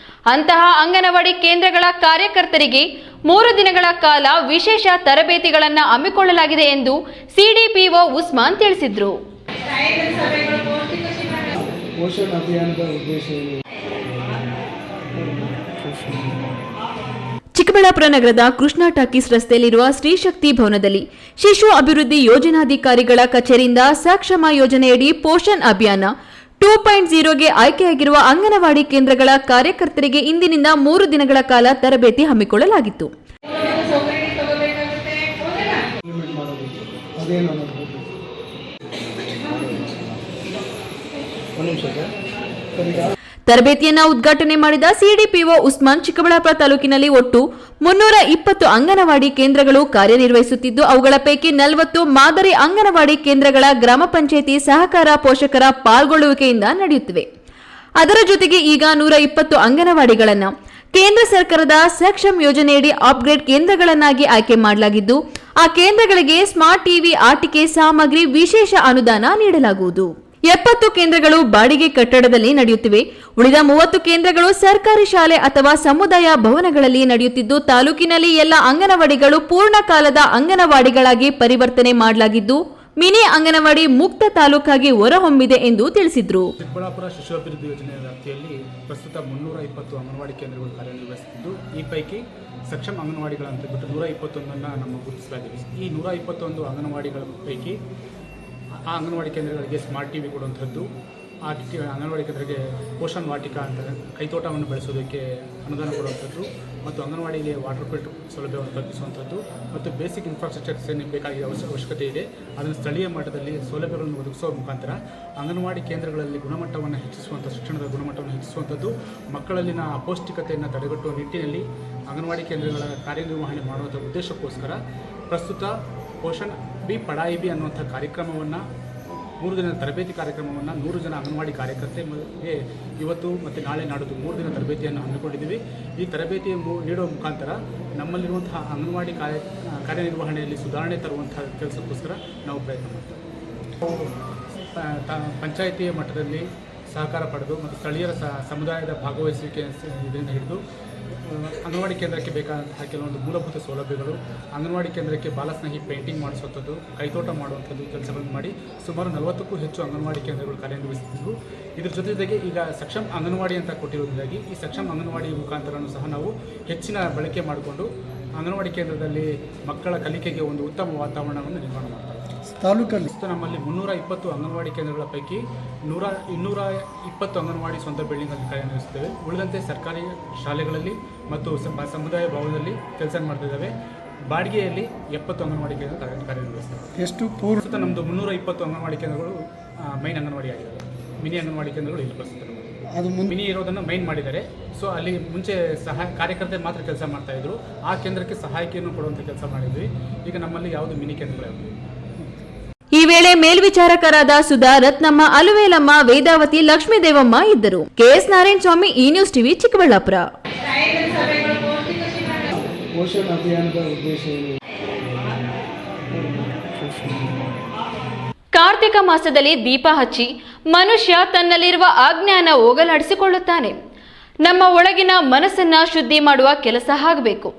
ಅಂತಹ ಅಂಗನವಾಡಿ ಕೇಂದ್ರಗಳ ಕಾರ್ಯಕರ್ತರಿಗೆ 3 ದಿನಗಳ ಕಾಲ ವಿಶೇಷ ತರಬೇತಿಗಳನ್ನು ಹಮ್ಮಿಕೊಳ್ಳಲಾಗಿದೆ ಎಂದು ಸಿಡಿಪಿಒ ಉಸ್ಮಾನ್ ತಿಳಿಸಿದರು. ಚಿಕ್ಕಬಳ್ಳಾಪುರ ನಗರದ ಕೃಷ್ಣ ಟಾಕೀಸ್ ರಸ್ತೆಯಲ್ಲಿರುವ ಶ್ರೀಶಕ್ತಿ ಭವನದಲ್ಲಿ ಶಿಶು ಅಭಿವೃದ್ಧಿ ಯೋಜನಾಧಿಕಾರಿಗಳ ಕಚೇರಿಯಿಂದ ಸಕ್ಷಮ ಯೋಜನೆಯಡಿ ಪೋಷಣ್ ಅಭಿಯಾನ 2.0ಗೆ ಆಯ್ಕೆಯಾಗಿರುವ ಅಂಗನವಾಡಿ ಕೇಂದ್ರಗಳ ಕಾರ್ಯಕರ್ತರಿಗೆ ಇಂದಿನಿಂದ 3 ದಿನಗಳ ಕಾಲ ತರಬೇತಿ ಹಮ್ಮಿಕೊಳ್ಳಲಾಗಿತ್ತು. ತರಬೇತಿಯನ್ನು ಉದ್ಘಾಟನೆ ಮಾಡಿದ ಸಿಡಿಪಿಒ ಉಸ್ಮಾನ್, ಚಿಕ್ಕಬಳ್ಳಾಪುರ ತಾಲೂಕಿನಲ್ಲಿ ಒಟ್ಟು 320 ಅಂಗನವಾಡಿ ಕೇಂದ್ರಗಳು ಕಾರ್ಯನಿರ್ವಹಿಸುತ್ತಿದ್ದು, ಅವುಗಳ ಪೈಕಿ 40 ಮಾದರಿ ಅಂಗನವಾಡಿ ಕೇಂದ್ರಗಳ ಗ್ರಾಮ ಪಂಚಾಯಿತಿ ಸಹಕಾರ ಪೋಷಕರ ಪಾಲ್ಗೊಳ್ಳುವಿಕೆಯಿಂದ ನಡೆಯುತ್ತಿವೆ. ಅದರ ಜೊತೆಗೆ ಈಗ 120 ಅಂಗನವಾಡಿಗಳನ್ನು ಕೇಂದ್ರ ಸರ್ಕಾರದ ಸಕ್ಷಮ್ ಯೋಜನೆಯಡಿ ಅಪ್ಗ್ರೇಡ್ ಕೇಂದ್ರಗಳನ್ನಾಗಿ ಆಯ್ಕೆ ಮಾಡಲಾಗಿದ್ದು, ಆ ಕೇಂದ್ರಗಳಿಗೆ ಸ್ಮಾರ್ಟ್ ಟಿವಿ, ಆಟಿಕೆ ಸಾಮಗ್ರಿ ವಿಶೇಷ ಅನುದಾನ ನೀಡಲಾಗುವುದು. 70 ಕೇಂದ್ರಗಳು ಬಾಡಿಗೆ ಕಟ್ಟಡದಲ್ಲಿ ನಡೆಯುತ್ತಿವೆ. ಉಳಿದ 30 ಕೇಂದ್ರಗಳು ಸರ್ಕಾರಿ ಶಾಲೆ ಅಥವಾ ಸಮುದಾಯ ಭವನಗಳಲ್ಲಿ ನಡೆಯುತ್ತಿದ್ದು, ತಾಲೂಕಿನಲ್ಲಿ ಎಲ್ಲ ಅಂಗನವಾಡಿಗಳು ಪೂರ್ಣ ಕಾಲದ ಅಂಗನವಾಡಿಗಳಾಗಿ ಪರಿವರ್ತನೆ ಮಾಡಲಾಗಿದ್ದು, ಮಿನಿ ಅಂಗನವಾಡಿ ಮುಕ್ತ ತಾಲೂಕಾಗಿ ಹೊರಹೊಮ್ಮಿದೆ ಎಂದು ತಿಳಿಸಿದರು.
ಚಿಕ್ಕಬಳ್ಳಾಪುರ ಶಿಶು ಅಭಿವೃದ್ಧಿ ಯೋಜನೆಯ ವ್ಯಾಪ್ತಿಯಲ್ಲಿ ಪ್ರಸ್ತುತ 320 ಅಂಗನವಾಡಿ ಕೇಂದ್ರಗಳು ಕಾರ್ಯನಿರ್ವಹಿಸುತ್ತಿದ್ದು, ಈ ಪೈಕಿ ಸಕ್ಷಮ್ ಅಂಗನವಾಡಿಗಳಂತ ಬಿಟ್ಟು 121 ನಮ್ಮ ಗುರುತಿಸಲಾಗಿದೆ. ಈ 121 ಅಂಗನವಾಡಿಗಳ ಪೈಕಿ ಆ ಅಂಗನವಾಡಿ ಕೇಂದ್ರಗಳಿಗೆ ಸ್ಮಾರ್ಟ್ ಟಿವಿ ಕೊಡುವಂಥದ್ದು, ಆ ಅಂಗನವಾಡಿ ಕೇಂದ್ರಕ್ಕೆ ಪೋಷಣ್ ವಾಟಿಕಾ ಅಂತ ಕೈತೋಟವನ್ನು ಬೆಳೆಸೋದಕ್ಕೆ ಅನುದಾನ ಕೊಡುವಂಥದ್ದು ಮತ್ತು ಅಂಗನವಾಡಿಗೆ ವಾಟರ್ ಫಿಲ್ಟರ್ ಸೌಲಭ್ಯವನ್ನು ಕಲ್ಪಿಸುವಂಥದ್ದು ಮತ್ತು ಬೇಸಿಕ್ ಇನ್ಫ್ರಾಸ್ಟ್ರಕ್ಚರ್ಸ್ ಏನು ಬೇಕಾಗಿರೋ ಅವಶ್ಯಕತೆ ಇದೆ ಅದನ್ನು ಸ್ಥಳೀಯ ಮಟ್ಟದಲ್ಲಿ ಸೌಲಭ್ಯಗಳನ್ನು ಒದಗಿಸುವ ಮುಖಾಂತರ ಅಂಗನವಾಡಿ ಕೇಂದ್ರಗಳಲ್ಲಿ ಗುಣಮಟ್ಟವನ್ನು ಹೆಚ್ಚಿಸುವಂಥ ಶಿಕ್ಷಣದ ಗುಣಮಟ್ಟವನ್ನು ಹೆಚ್ಚಿಸುವಂಥದ್ದು, ಮಕ್ಕಳಲ್ಲಿನ ಅಪೌಷ್ಟಿಕತೆಯನ್ನು ತಡೆಗಟ್ಟುವ ನಿಟ್ಟಿನಲ್ಲಿ ಅಂಗನವಾಡಿ ಕೇಂದ್ರಗಳ ಕಾರ್ಯನಿರ್ವಹಣೆ ಮಾಡುವಂಥ ಉದ್ದೇಶಕ್ಕೋಸ್ಕರ ಪ್ರಸ್ತುತ ಪೋಷಣ್ ಬಿ ಪಢಾಯಿ ಬಿ ಅನ್ನುವಂಥ ಕಾರ್ಯಕ್ರಮವನ್ನು 3 ದಿನದ ತರಬೇತಿ ಕಾರ್ಯಕ್ರಮವನ್ನು 100 ಜನ ಅಂಗನವಾಡಿ ಕಾರ್ಯಕರ್ತೆಗೆ ಇವತ್ತು ಮತ್ತು ನಾಳೆ ನಾಡಿದ್ದು 3 ದಿನ ತರಬೇತಿಯನ್ನು ಹಮ್ಮಿಕೊಂಡಿದ್ದೀವಿ. ಈ ತರಬೇತಿ ನೀಡುವ ಮುಖಾಂತರ ನಮ್ಮಲ್ಲಿರುವಂತಹ ಅಂಗನವಾಡಿ ಕಾರ್ಯನಿರ್ವಹಣೆಯಲ್ಲಿ ಸುಧಾರಣೆ ತರುವಂಥ ಕೆಲಸಕ್ಕೋಸ್ಕರ ನಾವು ಪ್ರಯತ್ನ ಮಾಡ್ತೇವೆ. ಪಂಚಾಯಿತಿಯ ಮಟ್ಟದಲ್ಲಿ ಸಹಕಾರ ಪಡೆದು ಮತ್ತು ಸ್ಥಳೀಯರ ಸಮುದಾಯದ ಭಾಗವಹಿಸುವಿಕೆ ಇದರಿಂದ ಹಿಡಿದು ಅಂಗನವಾಡಿ ಕೇಂದ್ರಕ್ಕೆ ಬೇಕಾದಂತಹ ಕೆಲವೊಂದು ಮೂಲಭೂತ ಸೌಲಭ್ಯಗಳು, ಅಂಗನವಾಡಿ ಕೇಂದ್ರಕ್ಕೆ ಬಾಲಸ್ನೇಹಿ ಪೇಂಟಿಂಗ್ ಮಾಡಿಸುವಂಥದ್ದು, ಕೈತೋಟ ಮಾಡುವಂಥದ್ದು ಕೆಲಸಗಳನ್ನು ಮಾಡಿ ಸುಮಾರು 40ಕ್ಕೂ ಹೆಚ್ಚು ಅಂಗನವಾಡಿ ಕೇಂದ್ರಗಳು ಕಾರ್ಯನಿರ್ವಹಿಸುತ್ತಿದ್ದು, ಇದ್ರ ಜೊತೆಗೆ ಈಗ ಸಕ್ಷಮ್ ಅಂಗನವಾಡಿ ಅಂತ ಕೊಟ್ಟಿರುವುದರಿಂದಾಗಿ ಈ ಸಕ್ಷಮ್ ಅಂಗನವಾಡಿ ಮುಖಾಂತರನೂ ಸಹ ನಾವು ಹೆಚ್ಚಿನ ಬಳಕೆ ಮಾಡಿಕೊಂಡು ಅಂಗನವಾಡಿ ಕೇಂದ್ರದಲ್ಲಿ ಮಕ್ಕಳ ಕಲಿಕೆಗೆ ಒಂದು ಉತ್ತಮ ವಾತಾವರಣವನ್ನು ನಿರ್ಮಾಣ ಮಾಡ್ತಾರೆ.
ತಾಲೂಕಲ್ಲಿ
ನಮ್ಮಲ್ಲಿ 320 ಅಂಗನವಾಡಿ ಕೇಂದ್ರಗಳ ಪೈಕಿ 220 ಅಂಗನವಾಡಿ ಸ್ವಂತ ಬಿಲ್ಡಿಂಗಲ್ಲಿ ಕಾರ್ಯನಿರ್ವಹಿಸುತ್ತೇವೆ. ಉಳಿದಂತೆ ಸರ್ಕಾರಿ ಶಾಲೆಗಳಲ್ಲಿ ಮತ್ತು ಸಮುದಾಯ ಭವನದಲ್ಲಿ ಕೆಲಸ ಮಾಡ್ತಿದ್ದಾವೆ. ಬಾಡಿಗೆಯಲ್ಲಿ 70 ಅಂಗನವಾಡಿ ಕೇಂದ್ರ ಕಾರ್ಯನಿರ್ವಹಿಸ್ತವೆ.
ಎಷ್ಟು ಪೂರ್ವ
ನಮ್ಮದು 320 ಅಂಗನವಾಡಿ ಕೇಂದ್ರಗಳು ಮೈನ್ ಅಂಗನವಾಡಿ ಆಗಿದ್ದಾವೆ. ಮಿನಿ ಅಂಗನವಾಡಿ ಕೇಂದ್ರಗಳು ಇಲ್ಲ ಪ್ರಸ್ತುತ.
ಅದು
ಮಿನಿ ಇರೋದನ್ನು ಮೈನ್ ಮಾಡಿದ್ದಾರೆ. ಸೊ ಅಲ್ಲಿ ಮುಂಚೆ ಕಾರ್ಯಕರ್ತೆ ಮಾತ್ರ ಕೆಲಸ ಮಾಡ್ತಾಯಿದ್ರು. ಆ ಕೇಂದ್ರಕ್ಕೆ ಸಹಾಯಕಿಯನ್ನು ಕೊಡುವಂಥ ಕೆಲಸ ಮಾಡಿದ್ವಿ. ಈಗ ನಮ್ಮಲ್ಲಿ ಯಾವುದು ಮಿನಿ ಕೇಂದ್ರಗಳಿವೆ.
ಈ ವೇಳೆ ಮೇಲ್ವಿಚಾರಕರಾದ ಸುಧಾ, ರತ್ನಮ್ಮ, ಅಲುವೇಲಮ್ಮ, ವೇದಾವತಿ, ಲಕ್ಷ್ಮೀದೇವಮ್ಮ ಇದ್ದರು. ಕೆಎಸ್ ನಾರಾಯಣ ಸ್ವಾಮಿ, ಈ ನ್ಯೂಸ್ ಟಿವಿ, ಚಿಕ್ಕಬಳ್ಳಾಪುರ.
ಪೋಷಣ್ ಅಭಿಯಾನದ ಉದ್ದೇಶ ಏನು?
ಕಾರ್ತಿಕ ಮಾಸದಲ್ಲಿ ದೀಪ ಹಚ್ಚಿ ಮನುಷ್ಯ ತನ್ನಲ್ಲಿರುವ ಅಜ್ಞಾನ ಹೋಗಲಾಡಿಸಿಕೊಳ್ಳುತ್ತಾನೆ. ನಮ್ಮ ಒಳಗಿನ ಮನಸ್ಸನ್ನ ಶುದ್ಧಿ ಮಾಡುವ ಕೆಲಸ ಆಗಬೇಕು.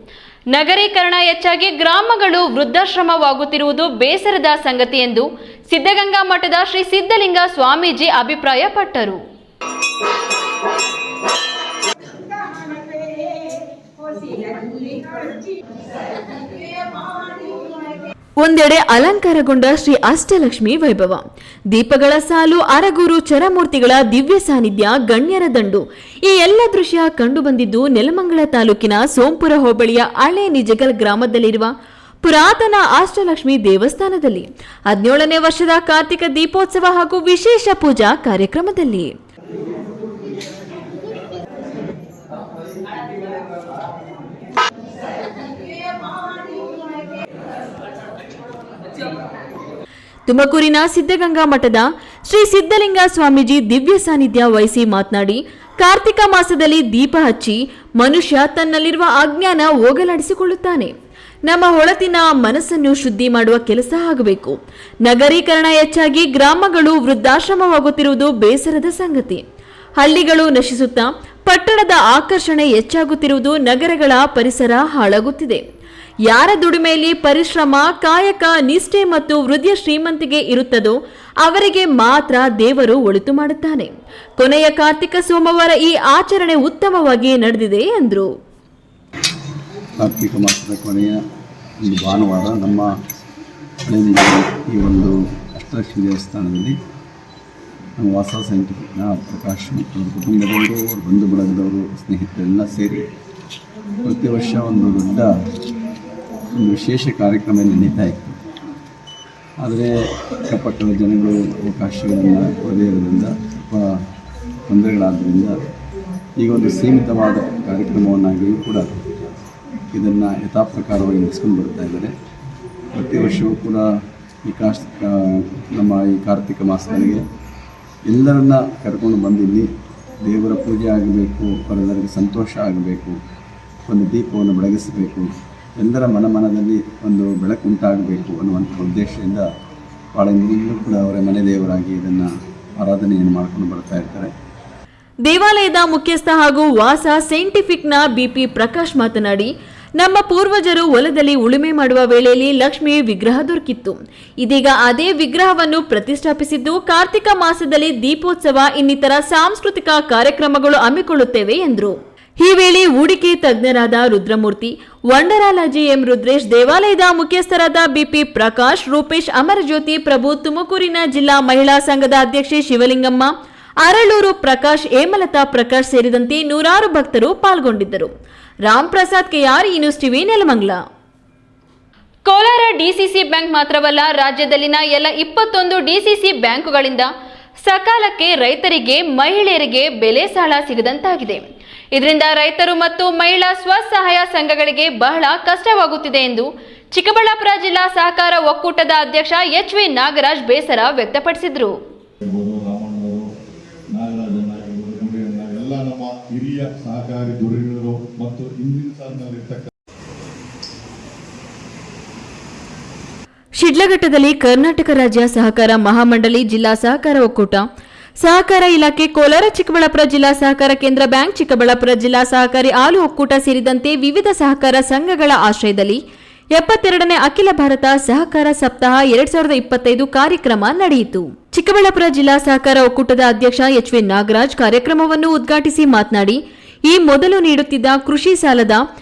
ನಗರೀಕರಣ ಹೆಚ್ಚಾಗಿ ಗ್ರಾಮಗಳು ವೃದ್ಧಾಶ್ರಮವಾಗುತ್ತಿರುವುದು ಬೇಸರದ ಸಂಗತಿ ಎಂದು ಸಿದ್ಧಗಂಗಾ ಮಠದ ಶ್ರೀ ಸಿದ್ಧಲಿಂಗ ಸ್ವಾಮೀಜಿ ಅಭಿಪ್ರಾಯಪಟ್ಟರು. ಒಂದೆಡೆ ಅಲಂಕಾರಗೊಂಡ ಶ್ರೀ ಅಷ್ಟಲಕ್ಷ್ಮಿ ವೈಭವ, ದೀಪಗಳ ಸಾಲು, ಅರಗೂರು ಚರಮೂರ್ತಿಗಳ ದಿವ್ಯ ಸಾನ್ನಿಧ್ಯ, ಗಣ್ಯರ ದಂಡು, ಈ ಎಲ್ಲ ದೃಶ್ಯ ಕಂಡುಬಂದಿದ್ದು ನೆಲಮಂಗಲ ತಾಲೂಕಿನ ಸೋಂಪುರ ಹೋಬಳಿಯ ಹಳೆ ನಿಜಗಲ್ ಗ್ರಾಮದಲ್ಲಿರುವ ಪುರಾತನ ಅಷ್ಟಲಕ್ಷ್ಮಿ ದೇವಸ್ಥಾನದಲ್ಲಿ 17ನೇ ವರ್ಷದ ಕಾರ್ತಿಕ ದೀಪೋತ್ಸವ ಹಾಗೂ ವಿಶೇಷ ಪೂಜಾ ಕಾರ್ಯಕ್ರಮದಲ್ಲಿ ತುಮಕೂರಿನ ಸಿದ್ಧಗಂಗಾ ಮಠದ ಶ್ರೀ ಸಿದ್ಧಲಿಂಗ ಸ್ವಾಮೀಜಿ ದಿವ್ಯ ಸಾನ್ನಿಧ್ಯ ವಹಿಸಿ ಮಾತನಾಡಿ, ಕಾರ್ತಿಕ ಮಾಸದಲ್ಲಿ ದೀಪ ಹಚ್ಚಿ ಮನುಷ್ಯ ತನ್ನಲ್ಲಿರುವ ಅಜ್ಞಾನ ಹೋಗಲಾಡಿಸಿಕೊಳ್ಳುತ್ತಾನೆ. ನಮ್ಮ ಹೊಳತಿನ ಮನಸ್ಸನ್ನು ಶುದ್ಧಿ ಮಾಡುವ ಕೆಲಸ ಆಗಬೇಕು. ನಗರೀಕರಣ ಹೆಚ್ಚಾಗಿ ಗ್ರಾಮಗಳು ವೃದ್ಧಾಶ್ರಮವಾಗುತ್ತಿರುವುದು ಬೇಸರದ ಸಂಗತಿ. ಹಳ್ಳಿಗಳು ನಶಿಸುತ್ತಾ ಪಟ್ಟಣದ ಆಕರ್ಷಣೆ ಹೆಚ್ಚಾಗುತ್ತಿರುವುದು ನಗರಗಳ ಪರಿಸರ ಹಾಳಾಗುತ್ತಿದೆ. ಯಾರ ದುಡಿಮೆಯಲ್ಲಿ ಪರಿಶ್ರಮ, ಕಾಯಕ, ನಿಷ್ಠೆ ಮತ್ತು ಹೃದಯ ಶ್ರೀಮಂತಿಗೆ ಇರುತ್ತದೋ ಅವರಿಗೆ ಮಾತ್ರ ದೇವರು ಒಳಿತು ಮಾಡುತ್ತಾನೆ. ಕೊನೆಯ ಕಾರ್ತಿಕ ಸೋಮವಾರ ಈ ಆಚರಣೆ ಉತ್ತಮವಾಗಿ ನಡೆದಿದೆ ಎಂದರು.
ಕಾರ್ತಿಕ ಮಾಸದ ಕೊನೆಯ ಒಂದು ಭಾನುವಾರ ನಮ್ಮ ಈ ಒಂದು ಅಷ್ಟಲಕ್ಷ್ಮಿ ದೇವಸ್ಥಾನದಲ್ಲಿ ನಮ್ಮ ವಾಸ ಸೈಂಟಿಫಿಕ್ನ ಪ್ರಕಾಶ್ ಮತ್ತು ಅವರ ಕುಟುಂಬದವರು, ಅವರ ಬಂಧು ಬಳಗದವರು, ಸ್ನೇಹಿತರೆಲ್ಲ ಸೇರಿ ಪ್ರತಿ ವರ್ಷ ಒಂದು ದೊಡ್ಡ ಒಂದು ವಿಶೇಷ ಕಾರ್ಯಕ್ರಮ ನಡೀತಾ ಇತ್ತು. ಆದರೆ ಅಕ್ಕಪಕ್ಕದ ಜನಗಳು ಅವಕಾಶಗಳನ್ನು ಕೊಡದೇ ಇರೋದ್ರಿಂದ ಸ್ವಲ್ಪ ತೊಂದರೆಗಳಾದ್ದರಿಂದ ಈಗ ಒಂದು ಸೀಮಿತವಾದ ಕಾರ್ಯಕ್ರಮವನ್ನಾಗಿಯೂ ಕೂಡ ಇದನ್ನು ಯಥಾಪ್ರಕಾರವಾಗಿ ನಡೆಸ್ಕೊಂಡು ಬರ್ತಾ ಇದ್ದಾರೆ. ಪ್ರತಿ ವರ್ಷವೂ ಕೂಡ ನಮ್ಮ ಈ ಕಾರ್ತಿಕ ಮಾಸಗಳಿಗೆ ಎಲ್ಲರನ್ನ ಕರ್ಕೊಂಡು ಬಂದು ಇಲ್ಲಿ ದೇವರ ಪೂಜೆ ಆಗಬೇಕು, ಅವರೆಲ್ಲರಿಗೂ ಸಂತೋಷ ಆಗಬೇಕು, ಒಂದು ದೀಪವನ್ನು ಬೆಳಗಿಸಬೇಕು, ಎಲ್ಲರ ಮನದಲ್ಲಿ ಒಂದು ಬೆಳಕು ಉಂಟಾಗಬೇಕು ಅನ್ನುವಂಥ ಉದ್ದೇಶದಿಂದ ಭಾಳ ಹಿಂದಿನಿಂದಲೂ ಕೂಡ ಅವರ ಮನೆ ದೇವರಾಗಿ ಇದನ್ನು ಆರಾಧನೆಯನ್ನು ಮಾಡಿಕೊಂಡು ಬರ್ತಾ ಇರ್ತಾರೆ.
ದೇವಾಲಯದ ಮುಖ್ಯಸ್ಥ ಹಾಗೂ ವಾಸ ಸೈಂಟಿಫಿಕ್ನ ಬಿಪಿ ಪ್ರಕಾಶ್ ಮಾತನಾಡಿ, ನಮ್ಮ ಪೂರ್ವಜರು ಹೊಲದಲ್ಲಿ ಉಳುಮೆ ಮಾಡುವ ವೇಳೆಯಲ್ಲಿ ಲಕ್ಷ್ಮಿ ವಿಗ್ರಹ ದೊರಕಿತ್ತು. ಇದೀಗ ಅದೇ ವಿಗ್ರಹವನ್ನು ಪ್ರತಿಷ್ಠಾಪಿಸಿದ್ದು ಕಾರ್ತಿಕ ಮಾಸದಲ್ಲಿ ದೀಪೋತ್ಸವ ಇನ್ನಿತರ ಸಾಂಸ್ಕೃತಿಕ ಕಾರ್ಯಕ್ರಮಗಳು ಹಮ್ಮಿಕೊಳ್ಳುತ್ತೇವೆ ಎಂದರು. ಈ ವೇಳೆ ಹೂಡಿಕೆ ತಜ್ಞರಾದ ರುದ್ರಮೂರ್ತಿ, ವಂಡರಾಲಾಜಿ ಎಂ ರುದ್ರೇಶ್, ದೇವಾಲಯದ ಮುಖ್ಯಸ್ಥರಾದ ಬಿಪಿ ಪ್ರಕಾಶ್, ರೂಪೇಶ್, ಅಮರಜ್ಯೋತಿ ಪ್ರಭು, ತುಮಕೂರಿನ ಜಿಲ್ಲಾ ಮಹಿಳಾ ಸಂಘದ ಅಧ್ಯಕ್ಷೆ ಶಿವಲಿಂಗಮ್ಮ, ಅರಳೂರು ಪ್ರಕಾಶ್, ಹೇಮಲತಾ ಪ್ರಕಾಶ್ ಸೇರಿದಂತೆ ನೂರಾರು ಭಕ್ತರು ಪಾಲ್ಗೊಂಡಿದ್ದರು. ರಾಮ್ ಪ್ರಸಾದ್ ಕೆಆರ್, ಈ news TV, Nelamangala. Kolar DCC bank ಮಾತ್ರವಲ್ಲ, ರಾಜ್ಯದಲ್ಲಿನ ಎಲ್ಲ 21 ಡಿಸಿಸಿ ಬ್ಯಾಂಕುಗಳಿಂದ ಸಕಾಲಕ್ಕೆ ರೈತರಿಗೆ, ಮಹಿಳೆಯರಿಗೆ ಬೆಲೆ ಸಾಲ ಸಿಗದಂತಾಗಿದೆ. ಇದರಿಂದ ರೈತರು ಮತ್ತು ಮಹಿಳಾ ಸ್ವಸಹಾಯ ಸಂಘಗಳಿಗೆ ಬಹಳ ಕಷ್ಟವಾಗುತ್ತಿದೆ ಎಂದು ಚಿಕ್ಕಬಳ್ಳಾಪುರ ಜಿಲ್ಲಾ ಸಹಕಾರ ಒಕ್ಕೂಟದ ಅಧ್ಯಕ್ಷ ಎಚ್.ವಿ. ನಾಗರಾಜ್ ಬೇಸರ ವ್ಯಕ್ತಪಡಿಸಿದರು.
ಎಲ್ಲ ನಮ್ಮ ಹಿರಿಯ ಸಹಕಾರಿ ಧುರೀಣರು ಮತ್ತು ಇಂದಿನ ಸಾಲಿನಲ್ಲಿರ್ತಕ್ಕಂಥ
ಶಿಡ್ಲಘಟ್ಟದಲ್ಲಿ ಕರ್ನಾಟಕ ರಾಜ್ಯ ಸಹಕಾರ ಮಹಾಮಂಡಳಿ, ಜಿಲ್ಲಾ ಸಹಕಾರ ಒಕ್ಕೂಟ, ಸಹಕಾರ ಇಲಾಖೆ, ಕೋಲಾರ ಚಿಕ್ಕಬಳ್ಳಾಪುರ ಜಿಲ್ಲಾ ಸಹಕಾರ ಕೇಂದ್ರ ಬ್ಯಾಂಕ್, ಚಿಕ್ಕಬಳ್ಳಾಪುರ ಜಿಲ್ಲಾ ಸಹಕಾರಿ ಹಾಲು ಒಕ್ಕೂಟ ಸೇರಿದಂತೆ ವಿವಿಧ ಸಹಕಾರ ಸಂಘಗಳ ಆಶ್ರಯದಲ್ಲಿ 72ನೇ ಅಖಿಲ ಭಾರತ ಸಹಕಾರ ಸಪ್ತಾಹ 2025 ಕಾರ್ಯಕ್ರಮ ನಡೆಯಿತು. ಚಿಕ್ಕಬಳ್ಳಾಪುರ ಜಿಲ್ಲಾ ಸಹಕಾರ ಒಕ್ಕೂಟದ ಅಧ್ಯಕ್ಷ ಎಚ್.ವಿ. ನಾಗರಾಜ್ ಕಾರ್ಯಕ್ರಮವನ್ನು ಉದ್ಘಾಟಿಸಿ ಮಾತನಾಡಿ, ಈ ಮೊದಲು ನೀಡುತ್ತಿದ್ದ ಕೃಷಿ ಸಾಲದ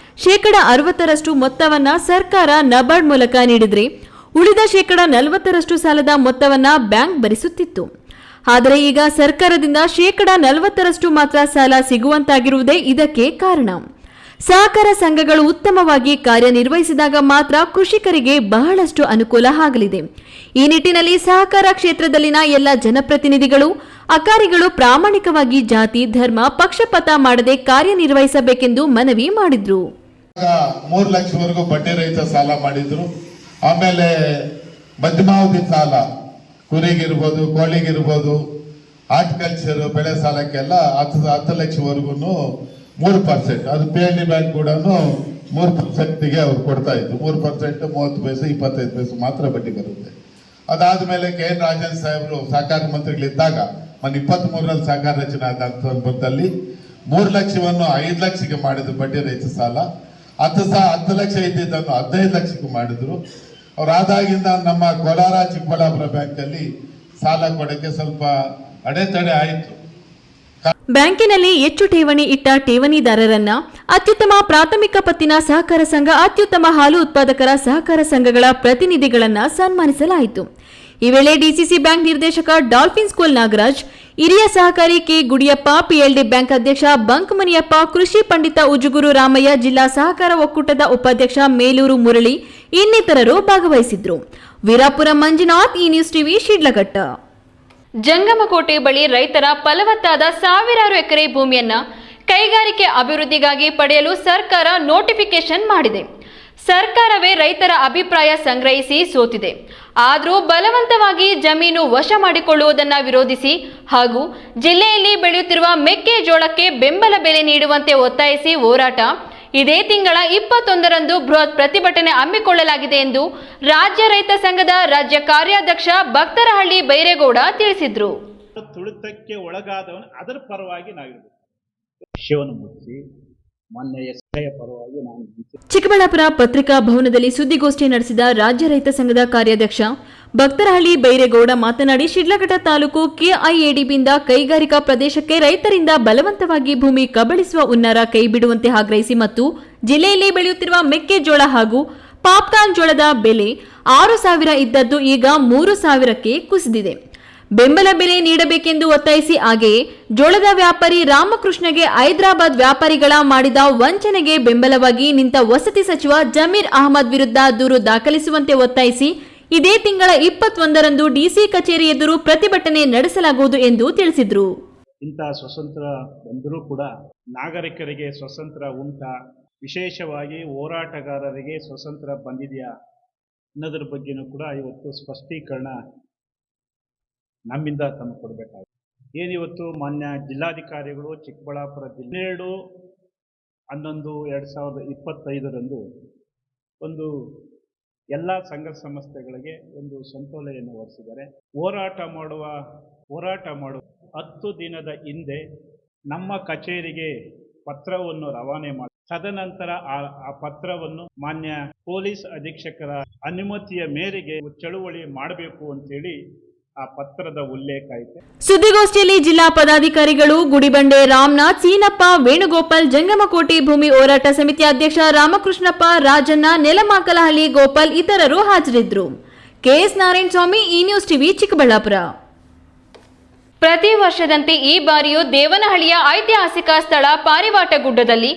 60% ಮೊತ್ತವನ್ನ ಸರ್ಕಾರ ನಬಾರ್ಡ್ ಮೂಲಕ ನೀಡಿದ್ರೆ ಉಳಿದ 40% ಸಾಲದ ಮೊತ್ತವನ್ನ ಬ್ಯಾಂಕ್ ಭರಿಸುತ್ತಿತ್ತು. ಆದರೆ ಈಗ ಸರ್ಕಾರದಿಂದ 40% ಮಾತ್ರ ಸಾಲ ಸಿಗುವಂತಾಗಿರುವುದೇ ಇದಕ್ಕೆ ಕಾರಣ. ಸಹಕಾರ ಸಂಘಗಳು ಉತ್ತಮವಾಗಿ ಕಾರ್ಯನಿರ್ವಹಿಸಿದಾಗ ಮಾತ್ರ ಕೃಷಿಕರಿಗೆ ಬಹಳಷ್ಟು ಅನುಕೂಲ ಆಗಲಿದೆ. ಈ ನಿಟ್ಟಿನಲ್ಲಿ ಸಹಕಾರ ಕ್ಷೇತ್ರದಲ್ಲಿನ ಎಲ್ಲ ಜನಪ್ರತಿನಿಧಿಗಳು, ಅಕಾರಿಗಳು ಪ್ರಾಮಾಣಿಕವಾಗಿ ಜಾತಿ, ಧರ್ಮ, ಪಕ್ಷಪಾತ ಮಾಡದೆ ಕಾರ್ಯನಿರ್ವಹಿಸಬೇಕೆಂದು ಮನವಿ ಮಾಡಿದ್ರು.
3 ಲಕ್ಷವರೆಗೂ ಬಡ್ಡಿ ರಹಿತ ಸಾಲ ಮಾಡಿದ್ರು. ಆಮೇಲೆ ಮಧ್ಯಮಾವಧಿ ಸಾಲ ಕುರಿಗಿರ್ಬೋದು, ಕೋಳಿಗಿರ್ಬೋದು, ಹಾರ್ಟಿಕಲ್ಚರ್ ಬೆಳೆ ಸಾಲಕ್ಕೆಲ್ಲ 10 ಲಕ್ಷವರೆಗೂ 3%, ಅದು PNB ಬ್ಯಾಂಕ್ ಕೂಡ 3%ಗೆ ಅವ್ರು ಕೊಡ್ತಾ ಇತ್ತು. 3%, 30 ಪೈಸೆ, 25 ಪೈಸೆ ಮಾತ್ರ ಬಡ್ಡಿ ಬರುತ್ತೆ. ಅದಾದ್ಮೇಲೆ KN ರಾಜನ್ ಸಾಹೇಬರು ಸಹಕಾರ ಮಂತ್ರಿಗಳಿದ್ದಾಗ 23ರಲ್ಲಿ ಸಹಕಾರ ರಚನೆ ಆದ ಸಂದರ್ಭದಲ್ಲಿ 3 ಲಕ್ಷವನ್ನು 5 ಲಕ್ಷಕ್ಕೆ ಮಾಡಿದ್ರು ಬಡ್ಡಿ ರಹಿತ ಸಾಲ. 10 ಲಕ್ಷ ಇದ್ದಿದ್ದನ್ನು 15 ಲಕ್ಷಕ್ಕೆ ಮಾಡಿದ್ರು. ಅವರಾದಾಗಿಂದ ನಮ್ಮ ಕೋಲಾರ ಚಿಕ್ಕಬಳ್ಳಾಪುರ ಬ್ಯಾಂಕಲ್ಲಿ ಸಾಲ ಕೊಡಕ್ಕೆ ಸ್ವಲ್ಪ ಅಡೆತಡೆ ಆಯಿತು.
ಬ್ಯಾಂಕಿನಲ್ಲಿ ಹೆಚ್ಚು ಠೇವಣಿ ಇಟ್ಟ ಠೇವಣಿದಾರರನ್ನ ಅತ್ಯುತ್ತಮ ಪ್ರಾಥಮಿಕ ಪತ್ತಿನ ಸಹಕಾರ ಸಂಘ, ಅತ್ಯುತ್ತಮ ಹಾಲು ಉತ್ಪಾದಕರ ಸಹಕಾರ ಸಂಘಗಳ ಪ್ರತಿನಿಧಿಗಳನ್ನ ಸನ್ಮಾನಿಸಲಾಯಿತು. ಈ ವೇಳೆ ಡಿಸಿಸಿ ಬ್ಯಾಂಕ್ ನಿರ್ದೇಶಕ ಡಾಲ್ಫಿನ್ ಸ್ಕೂಲ್ ನಾಗರಾಜ್, ಹಿರಿಯ ಸಹಕಾರಿ ಕೆ ಗುಡಿಯಪ್ಪ, PLD ಬ್ಯಾಂಕ್ ಅಧ್ಯಕ್ಷ ಬಂಕಮನಿಯಪ್ಪ, ಕೃಷಿ ಪಂಡಿತ ಉಜುಗುರು ರಾಮಯ್ಯ, ಜಿಲ್ಲಾ ಸಹಕಾರ ಒಕ್ಕೂಟದ ಉಪಾಧ್ಯಕ್ಷ ಮೇಲೂರು ಮುರಳಿ ಇನ್ನಿತರರು ಭಾಗವಹಿಸಿದ್ರು. ವೀರಾಪುರ ಮಂಜುನಾಥ್, ಈ ನ್ಯೂಸ್ ಟಿವಿ, ಶಿಡ್ಲಘಟ್ಟ. ಜಂಗಮಕೋಟೆ ಬಳಿ ರೈತರ ಫಲವತ್ತಾದ ಸಾವಿರಾರು ಎಕರೆ ಭೂಮಿಯನ್ನ ಕೈಗಾರಿಕೆ ಅಭಿವೃದ್ಧಿಗಾಗಿ ಪಡೆಯಲು ಸರ್ಕಾರ ನೋಟಿಫಿಕೇಶನ್ ಮಾಡಿದೆ. ಸರ್ಕಾರವೇ ರೈತರ ಅಭಿಪ್ರಾಯ ಸಂಗ್ರಹಿಸಿ ಸೋತಿದೆ. ಆದರೂ ಬಲವಂತವಾಗಿ ಜಮೀನು ವಶ ಮಾಡಿಕೊಳ್ಳುವುದನ್ನು ವಿರೋಧಿಸಿ ಹಾಗೂ ಜಿಲ್ಲೆಯಲ್ಲಿ ಬೆಳೆಯುತ್ತಿರುವ ಮೆಕ್ಕೆಜೋಳಕ್ಕೆ ಬೆಂಬಲ ಬೆಲೆ ನೀಡುವಂತೆ ಒತ್ತಾಯಿಸಿ ಹೋರಾಟ ಇದೇ ತಿಂಗಳ 21ರಂದು ಬೃಹತ್ ಪ್ರತಿಭಟನೆ ಹಮ್ಮಿಕೊಳ್ಳಲಾಗಿದೆ ಎಂದು ರಾಜ್ಯ ರೈತ ಸಂಘದ ರಾಜ್ಯ ಕಾರ್ಯಾಧ್ಯಕ್ಷ ಭಕ್ತರಹಳ್ಳಿ ಬೈರೇಗೌಡ ತಿಳಿಸಿದರು.
ತುಳಿತಕ್ಕೆ ಒಳಗಾದವನು ಅದರ ಪರವಾಗಿ ನಾವಿರಬೇಕು. ಶಿವನ ಮುಗಿಸಿ ಮೊನ್ನೆ ಪರವಾಗಿ ನಾನು
ಚಿಕ್ಕಬಳ್ಳಾಪುರ ಪತ್ರಿಕಾ ಭವನದಲ್ಲಿ ಸುದ್ದಿಗೋಷ್ಠಿ ನಡೆಸಿದ ರಾಜ್ಯ ರೈತ ಸಂಘದ ಕಾರ್ಯಾಧ್ಯಕ್ಷ ಭಕ್ತರಹಳ್ಳಿ ಬೈರೇಗೌಡ ಮಾತನಾಡಿ, ಶಿಡ್ಲಘಟ್ಟ ತಾಲೂಕು KIADBಯಿಂದ ಕೈಗಾರಿಕಾ ಪ್ರದೇಶಕ್ಕೆ ರೈತರಿಂದ ಬಲವಂತವಾಗಿ ಭೂಮಿ ಕಬಳಿಸುವ ಹುನ್ನಾರ ಕೈಬಿಡುವಂತೆ ಆಗ್ರಹಿಸಿ ಮತ್ತು ಜಿಲ್ಲೆಯಲ್ಲಿ ಬೆಳೆಯುತ್ತಿರುವ ಮೆಕ್ಕೆಜೋಳ ಹಾಗೂ ಪಾಪ್ಕಾರ್ನ್ ಜೋಳದ ಬೆಲೆ 6,000 ಇದ್ದದ್ದು ಈಗ 3,000ಕ್ಕೆ ಕುಸಿದಿದೆ. ಬೆಂಬಲ ಬೆಲೆ ನೀಡಬೇಕೆಂದು ಒತ್ತಾಯಿಸಿ ಹಾಗೆಯೇ ಜೋಳದ ವ್ಯಾಪಾರಿ ರಾಮಕೃಷ್ಣಗೆ ಹೈದರಾಬಾದ್ ವ್ಯಾಪಾರಿಗಳ ಮಾಡಿದ ವಂಚನೆಗೆ ಬೆಂಬಲವಾಗಿ ನಿಂತ ವಸತಿ ಸಚಿವ ಜಮೀರ್ ಅಹಮದ್ ವಿರುದ್ಧ ದೂರು ದಾಖಲಿಸುವಂತೆ ಒತ್ತಾಯಿಸಿ ಇದೇ ತಿಂಗಳ 21ರಂದು ಡಿಸಿ ಕಚೇರಿ ಎದುರು ಪ್ರತಿಭಟನೆ ನಡೆಸಲಾಗುವುದು ಎಂದು ತಿಳಿಸಿದರು.
ಇಂತಹ ಸ್ವತಂತ್ರ ಬಂದರೂ ಕೂಡ ನಾಗರಿಕರಿಗೆ ಸ್ವತಂತ್ರ ಉಂಟಾ, ವಿಶೇಷವಾಗಿ ಹೋರಾಟಗಾರರಿಗೆ ಸ್ವತಂತ್ರ ಬಂದಿದೆಯಾ ಅನ್ನೋದ್ರ ಬಗ್ಗೆನೂ ಕೂಡ ಇವತ್ತು ಸ್ಪಷ್ಟೀಕರಣ ನಮ್ಮಿಂದ ತಂದು ಕೊಡಬೇಕಾಗಿದೆ. ಏನಿವತ್ತು ಮಾನ್ಯ ಜಿಲ್ಲಾಧಿಕಾರಿಗಳು ಚಿಕ್ಕಬಳ್ಳಾಪುರ ಜಿಲ್ಲೆ 12/11/2025 ಒಂದು ಎಲ್ಲ ಸಂಘ ಸಂಸ್ಥೆಗಳಿಗೆ ಒಂದು ಸಂತೋಲೆಯನ್ನು ಹೊರಡಿಸಿದ್ದಾರೆ. ಹೋರಾಟ ಮಾಡುವ 10 ದಿನದ ಹಿಂದೆ ನಮ್ಮ ಕಚೇರಿಗೆ ಪತ್ರವನ್ನು ರವಾನೆ ಮಾಡಿ ತದನಂತರ ಆ ಪತ್ರವನ್ನು ಮಾನ್ಯ ಪೊಲೀಸ್ ಅಧೀಕ್ಷಕರ ಅನುಮತಿಯ ಮೇರೆಗೆ ಚಳುವಳಿ ಮಾಡಬೇಕು ಅಂತೇಳಿ ಆ ಪತ್ರದ ಉಲ್ಲೇಖ ಐತೆ.
ಸುದ್ದಿಗೋಷ್ಠಿಯಲ್ಲಿ ಜಿಲ್ಲಾ ಪದಾಧಿಕಾರಿಗಳು ಗುಡಿಬಂಡೆ ರಾಮನಾಥ್, ಸೀನಪ್ಪ, ವೇಣುಗೋಪಾಲ್, ಜಂಗಮಕೋಟೆ ಭೂಮಿ ಹೋರಾಟ ಸಮಿತಿ ಅಧ್ಯಕ್ಷ ರಾಮಕೃಷ್ಣಪ್ಪ, ರಾಜಣ್ಣ, ನೆಲಮಾಕಲಹಳ್ಳಿ ಗೋಪಾಲ್ ಇತರರು ಹಾಜರಿದ್ದರು. ಕೆಎಸ್ ನಾರಾಯಣ ಸ್ವಾಮಿ, ಈ ನ್ಯೂಸ್ ಟಿವಿ, ಚಿಕ್ಕಬಳ್ಳಾಪುರ. ಪ್ರತಿ ವರ್ಷದಂತೆ ಈ ಬಾರಿಯೂ ದೇವನಹಳ್ಳಿಯ ಐತಿಹಾಸಿಕ ಸ್ಥಳ ಪಾರಿವಾಟ ಗುಡ್ಡದಲ್ಲಿ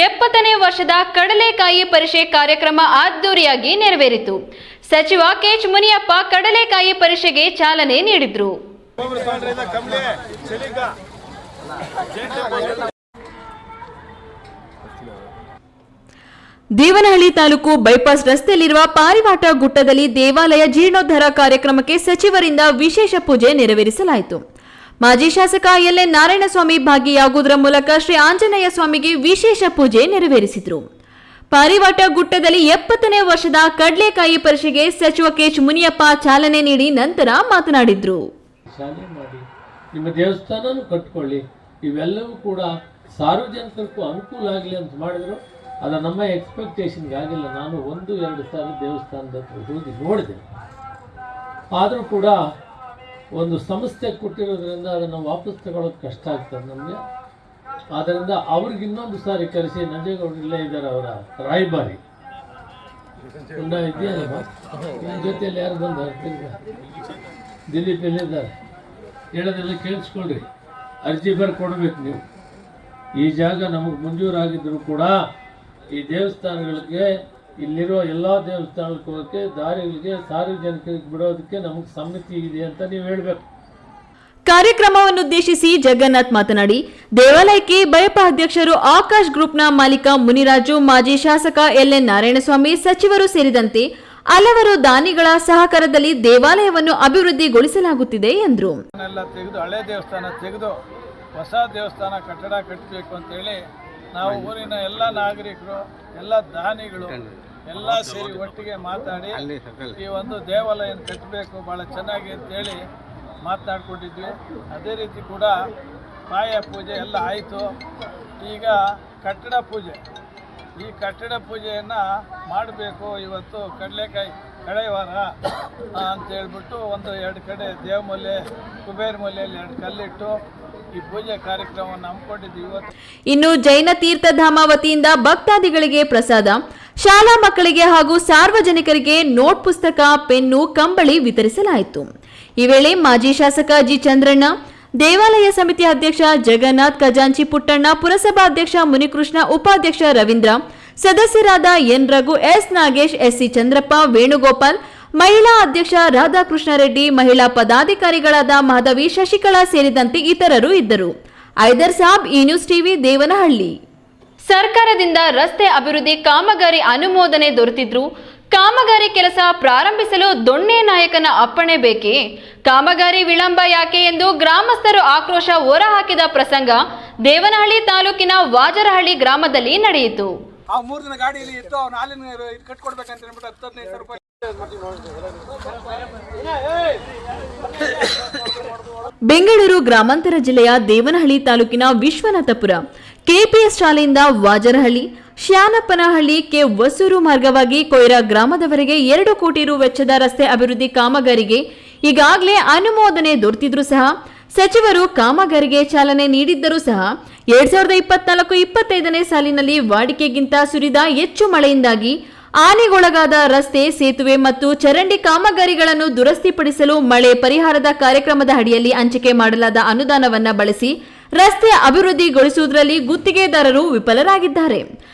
70ನೇ ವರ್ಷದ ಕಡಲೆಕಾಯಿ ಪರಿಷೆ ಕಾರ್ಯಕ್ರಮ ಅದ್ದೂರಿಯಾಗಿ ನೆರವೇರಿತು. ಸಚಿವ ಕೆಎಚ್ ಮುನಿಯಪ್ಪ ಕಡಲೆಕಾಯಿ ಪರಿಷೆಗೆ ಚಾಲನೆ ನೀಡಿದರು. ದೇವನಹಳ್ಳಿ ತಾಲೂಕು ಬೈಪಾಸ್ ರಸ್ತೆಯಲ್ಲಿರುವ ಪಾರಿವಾಟ ಗುಡ್ಡದಲ್ಲಿ ದೇವಾಲಯ ಜೀರ್ಣೋದ್ಧಾರ ಕಾರ್ಯಕ್ರಮಕ್ಕೆ ಸಚಿವರಿಂದ ವಿಶೇಷ ಪೂಜೆ ನೆರವೇರಿಸಲಾಯಿತು. ಮಾಜಿ ಶಾಸಕ ಎಲ್ಎನ್ ನಾರಾಯಣಸ್ವಾಮಿ ಭಾಗಿಯಾಗುವುದರ ಮೂಲಕ ಶ್ರೀ ಆಂಜನೇಯ ಸ್ವಾಮಿಗೆ ವಿಶೇಷ ಪೂಜೆ ನೆರವೇರಿಸಿದರು. ಪಾರಿವಾಟ ಗುಡ್ಡದಲ್ಲಿ 70ನೇ ವರ್ಷದ ಕಡಲೆಕಾಯಿ ಪರಿಷೆಗೆ ಸಚಿವ ಕೆಎಚ್ ಮುನಿಯಪ್ಪ ಚಾಲನೆ ನೀಡಿ ನಂತರ ಮಾತನಾಡಿದ್ರು.
ಶಾಲೆ ಮಾಡಿ ನಿಮ್ಮ ದೇವಸ್ಥಾನನೂ ಕಟ್ಕೊಳ್ಳಿ, ಇವೆಲ್ಲವೂ ಕೂಡ ಸಾರ್ವಜನಿಕರಿಗೂ ಅನುಕೂಲ ಆಗಲಿ ಅಂತ ಮಾಡಿದ್ರು. ಅದು ನಮ್ಮ ಎಕ್ಸ್ಪೆಕ್ಟೇಷನ್ಗೆ ಆಗಿಲ್ಲ. ನಾನು 1-2 ಸಾರಿ ದೇವಸ್ಥಾನದ ಹತ್ರ ಹೋಗಿ ನೋಡಿದೆ. ಆದರೂ ಕೂಡ ಒಂದು ಸಂಸ್ಥೆ ಕೊಟ್ಟಿರೋದ್ರಿಂದ ಅದನ್ನು ವಾಪಸ್ ತಗೊಳ್ಳೋದು ಕಷ್ಟ ಆಗ್ತದೆ ನಮಗೆ. ಆದ್ದರಿಂದ ಅವ್ರಿಗೆ ಇನ್ನೊಂದು ಸಾರಿ ಕರೆಸಿ, ನಂಜೇಗೌಡರು ಇಲ್ಲೇ ಇದ್ದಾರೆ, ಅವರ ರಾಯಭಾರಿ ಇದೆಯಲ್ಲ, ನನ್ನ ಜೊತೆಯಲ್ಲಿ ಯಾರು ಬಂದಾರೆ, ದಿಲೀಪ್ ಎಲ್ಲಿದ್ದಾರೆ, ಹೇಳೋದೆಲ್ಲ ಕೇಳಿಸ್ಕೊಳ್ರಿ. ಅರ್ಜಿ ಕೊಡಬೇಕು ನೀವು. ಈ ಜಾಗ ನಮಗೆ ಮಂಜೂರಾಗಿದ್ದರೂ ಕೂಡ ಈ ದೇವಸ್ಥಾನಗಳಿಗೆ, ಇಲ್ಲಿರೋ ಎಲ್ಲ ದೇವಸ್ಥಾನಕ್ಕೆ ಹೋಗೋಕ್ಕೆ, ದಾರಿಗಳಿಗೆ, ಸಾರ್ವಜನಿಕರಿಗೆ ಬಿಡೋದಕ್ಕೆ ನಮಗೆ ಸಮಿತಿ ಇದೆ ಅಂತ ನೀವು ಹೇಳಬೇಕು.
ಕಾರ್ಯಕ್ರಮವನ್ನುದ್ದೇಶಿಸಿ ಜಗನ್ನಾಥ್ ಮಾತನಾಡಿ, ದೇವಾಲಯಕ್ಕೆ ಬಯಪ ಅಧ್ಯಕ್ಷರು ಆಕಾಶ್ ಗ್ರೂಪ್ನ ಮಾಲೀಕ ಮುನಿರಾಜು, ಮಾಜಿ ಶಾಸಕ ಎಲ್ಎನ್ ನಾರಾಯಣಸ್ವಾಮಿ, ಸಚಿವರು ಸೇರಿದಂತೆ ಹಲವರು ದಾನಿಗಳ ಸಹಕಾರದಲ್ಲಿ ದೇವಾಲಯವನ್ನು ಅಭಿವೃದ್ಧಿಗೊಳಿಸಲಾಗುತ್ತಿದೆ ಎಂದರು.
ತೆಗೆದು ಹಳೆ ದೇವಸ್ಥಾನ ತೆಗೆದು ಹೊಸ ದೇವಸ್ಥಾನ ಕಟ್ಟಡ ಕಟ್ಟಬೇಕು ಅಂತೇಳಿ ನಾವು ಊರಿನ ಎಲ್ಲ ನಾಗರಿಕರು, ಎಲ್ಲ ದಾನಿಗಳು ಎಲ್ಲ ಸೇರಿ ಒಟ್ಟಿಗೆ ಮಾತಾಡಿ ಈ ಒಂದು ದೇವಾಲಯ ಕಟ್ಟಬೇಕು ಭಾಳ ಚೆನ್ನಾಗಿ ಅಂತೇಳಿ ಮಾತನಾಡ್ಕೊಂಡಿದ್ವಿ. ಅದೇ ರೀತಿ ಕೂಡ ಪಾಯ ಪೂಜೆ ಎಲ್ಲ ಆಯಿತು. ಈಗ ಕಟ್ಟಡ ಪೂಜೆ, ಈ ಕಟ್ಟಡ ಪೂಜೆಯನ್ನು ಮಾಡಬೇಕು. ಇವತ್ತು ಕಡಲೆಕಾಯಿ ಕಡೆವಾರ ಅಂತೇಳ್ಬಿಟ್ಟು 1-2 ಕಡೆ ದೇವಮೂಲೆ, ಕುಬೇರ ಮೂಲೆಯಲ್ಲಿ 2 ಕಲ್ಲಿಟ್ಟು ಈ ಪೂಜೆ ಕಾರ್ಯಕ್ರಮವನ್ನು ಹಮ್ಮಿಕೊಂಡಿದ್ದೀವಿ. ಇವತ್ತು
ಇನ್ನು ಜೈನ ತೀರ್ಥಧಾಮ ವತಿಯಿಂದ ಭಕ್ತಾದಿಗಳಿಗೆ ಪ್ರಸಾದ, ಶಾಲಾ ಮಕ್ಕಳಿಗೆ ಹಾಗೂ ಸಾರ್ವಜನಿಕರಿಗೆ ನೋಟ್ ಪುಸ್ತಕ, ಪೆನ್ನು, ಕಂಬಳಿ ವಿತರಿಸಲಾಯಿತು. ಈ ವೇಳೆ ಮಾಜಿ ಶಾಸಕ ಜಿ ಚಂದ್ರಣ್ಣ, ದೇವಾಲಯ ಸಮಿತಿ ಅಧ್ಯಕ್ಷ ಜಗನ್ನಾಥ್, ಖಜಾಂಚಿ ಪುಟ್ಟಣ್ಣ, ಪುರಸಭಾ ಅಧ್ಯಕ್ಷ ಮುನಿಕೃಷ್ಣ, ಉಪಾಧ್ಯಕ್ಷ ರವೀಂದ್ರ, ಸದಸ್ಯರಾದ N Raghu, S Nagesh, SC Chandrappa, Venugopal, ಮಹಿಳಾ ಅಧ್ಯಕ್ಷ ರಾಧಾಕೃಷ್ಣ ರೆಡ್ಡಿ, ಮಹಿಳಾ ಪದಾಧಿಕಾರಿಗಳಾದ ಮಾಧವಿ, ಶಶಿಕಲಾ ಸೇರಿದಂತೆ ಇತರರು ಇದ್ದರು. ಐದರ್ ಸಾಬ್, ಈ ನ್ಯೂಸ್ ಟಿವಿ, ದೇವನಹಳ್ಳಿ. ಸರ್ಕಾರದಿಂದ ರಸ್ತೆ ಅಭಿವೃದ್ಧಿ ಕಾಮಗಾರಿ ಅನುಮೋದನೆ ದೊರೆತಿದ್ರು ಕಾಮಗಾರಿ ಕೆಲಸ ಪ್ರಾರಂಭಿಸಲು ದೊಣ್ಣೆ ನಾಯಕನ ಅಪ್ಪಣೆ ಬೇಕೇ? ಕಾಮಗಾರಿ ವಿಳಂಬ ಯಾಕೆ ಎಂದು ಗ್ರಾಮಸ್ಥರು ಆಕ್ರೋಶ ಹೊರಹಾಕಿದ ಪ್ರಸಂಗ ದೇವನಹಳ್ಳಿ ತಾಲೂಕಿನ ವಾಜರಹಳ್ಳಿ ಗ್ರಾಮದಲ್ಲಿ ನಡೆಯಿತು.
ಆ 3 ದಿನ ಗಾಡಿಯಲ್ಲಿ ಇತ್ತು, ಅವ್ನು ಹಾಲಿನ ಇದು ಕಟ್ಕೊಡ್ಬೇಕಂತ ಹೇಳ್ಬಿಟ್ಟು 10-15 ರೂಪಾಯಿ.
ಬೆಂಗಳೂರು ಗ್ರಾಮಾಂತರ ಜಿಲ್ಲೆಯ ದೇವನಹಳ್ಳಿ ತಾಲೂಕಿನ ವಿಶ್ವನಾಥಪುರ ಕೆಪಿಎಸ್ ಶಾಲೆಯಿಂದ ವಾಜರಹಳ್ಳಿ, ಶ್ಯಾನಪ್ಪನಹಳ್ಳಿ, ಕೆ ಹೊಸೂರು ಮಾರ್ಗವಾಗಿ ಕೊಯ್ರಾ ಗ್ರಾಮದವರೆಗೆ 2 ಕೋಟಿ ರು ವೆಚ್ಚದ ರಸ್ತೆ ಅಭಿವೃದ್ಧಿ ಕಾಮಗಾರಿಗೆ ಈಗಾಗಲೇ ಅನುಮೋದನೆ ದೊರೆತಿದ್ರೂ ಸಹ ಸಚಿವರು ಕಾಮಗಾರಿಗೆ ಚಾಲನೆ ನೀಡಿದ್ದರೂ ಸಹ 2024-25ನೇ ಸಾಲಿನಲ್ಲಿ ವಾಡಿಕೆಗಿಂತ ಸುರಿದ ಹೆಚ್ಚು ಮಳೆಯಿಂದಾಗಿ ಹಾನಿಗೊಳಗಾದ ರಸ್ತೆ, ಸೇತುವೆ ಮತ್ತು ಚರಂಡಿ ಕಾಮಗಾರಿಗಳನ್ನು ದುರಸ್ತಿಪಡಿಸಲು ಮಳೆ ಪರಿಹಾರದ ಕಾರ್ಯಕ್ರಮದ ಅಡಿಯಲ್ಲಿ ಹಂಚಿಕೆ ಮಾಡಲಾದ ಅನುದಾನವನ್ನು ಬಳಸಿ ರಸ್ತೆ ಅಭಿವೃದ್ಧಿಗೊಳಿಸುವುದರಲ್ಲಿ ಗುತ್ತಿಗೆದಾರರು ವಿಫಲರಾಗಿದ್ದಾರೆ.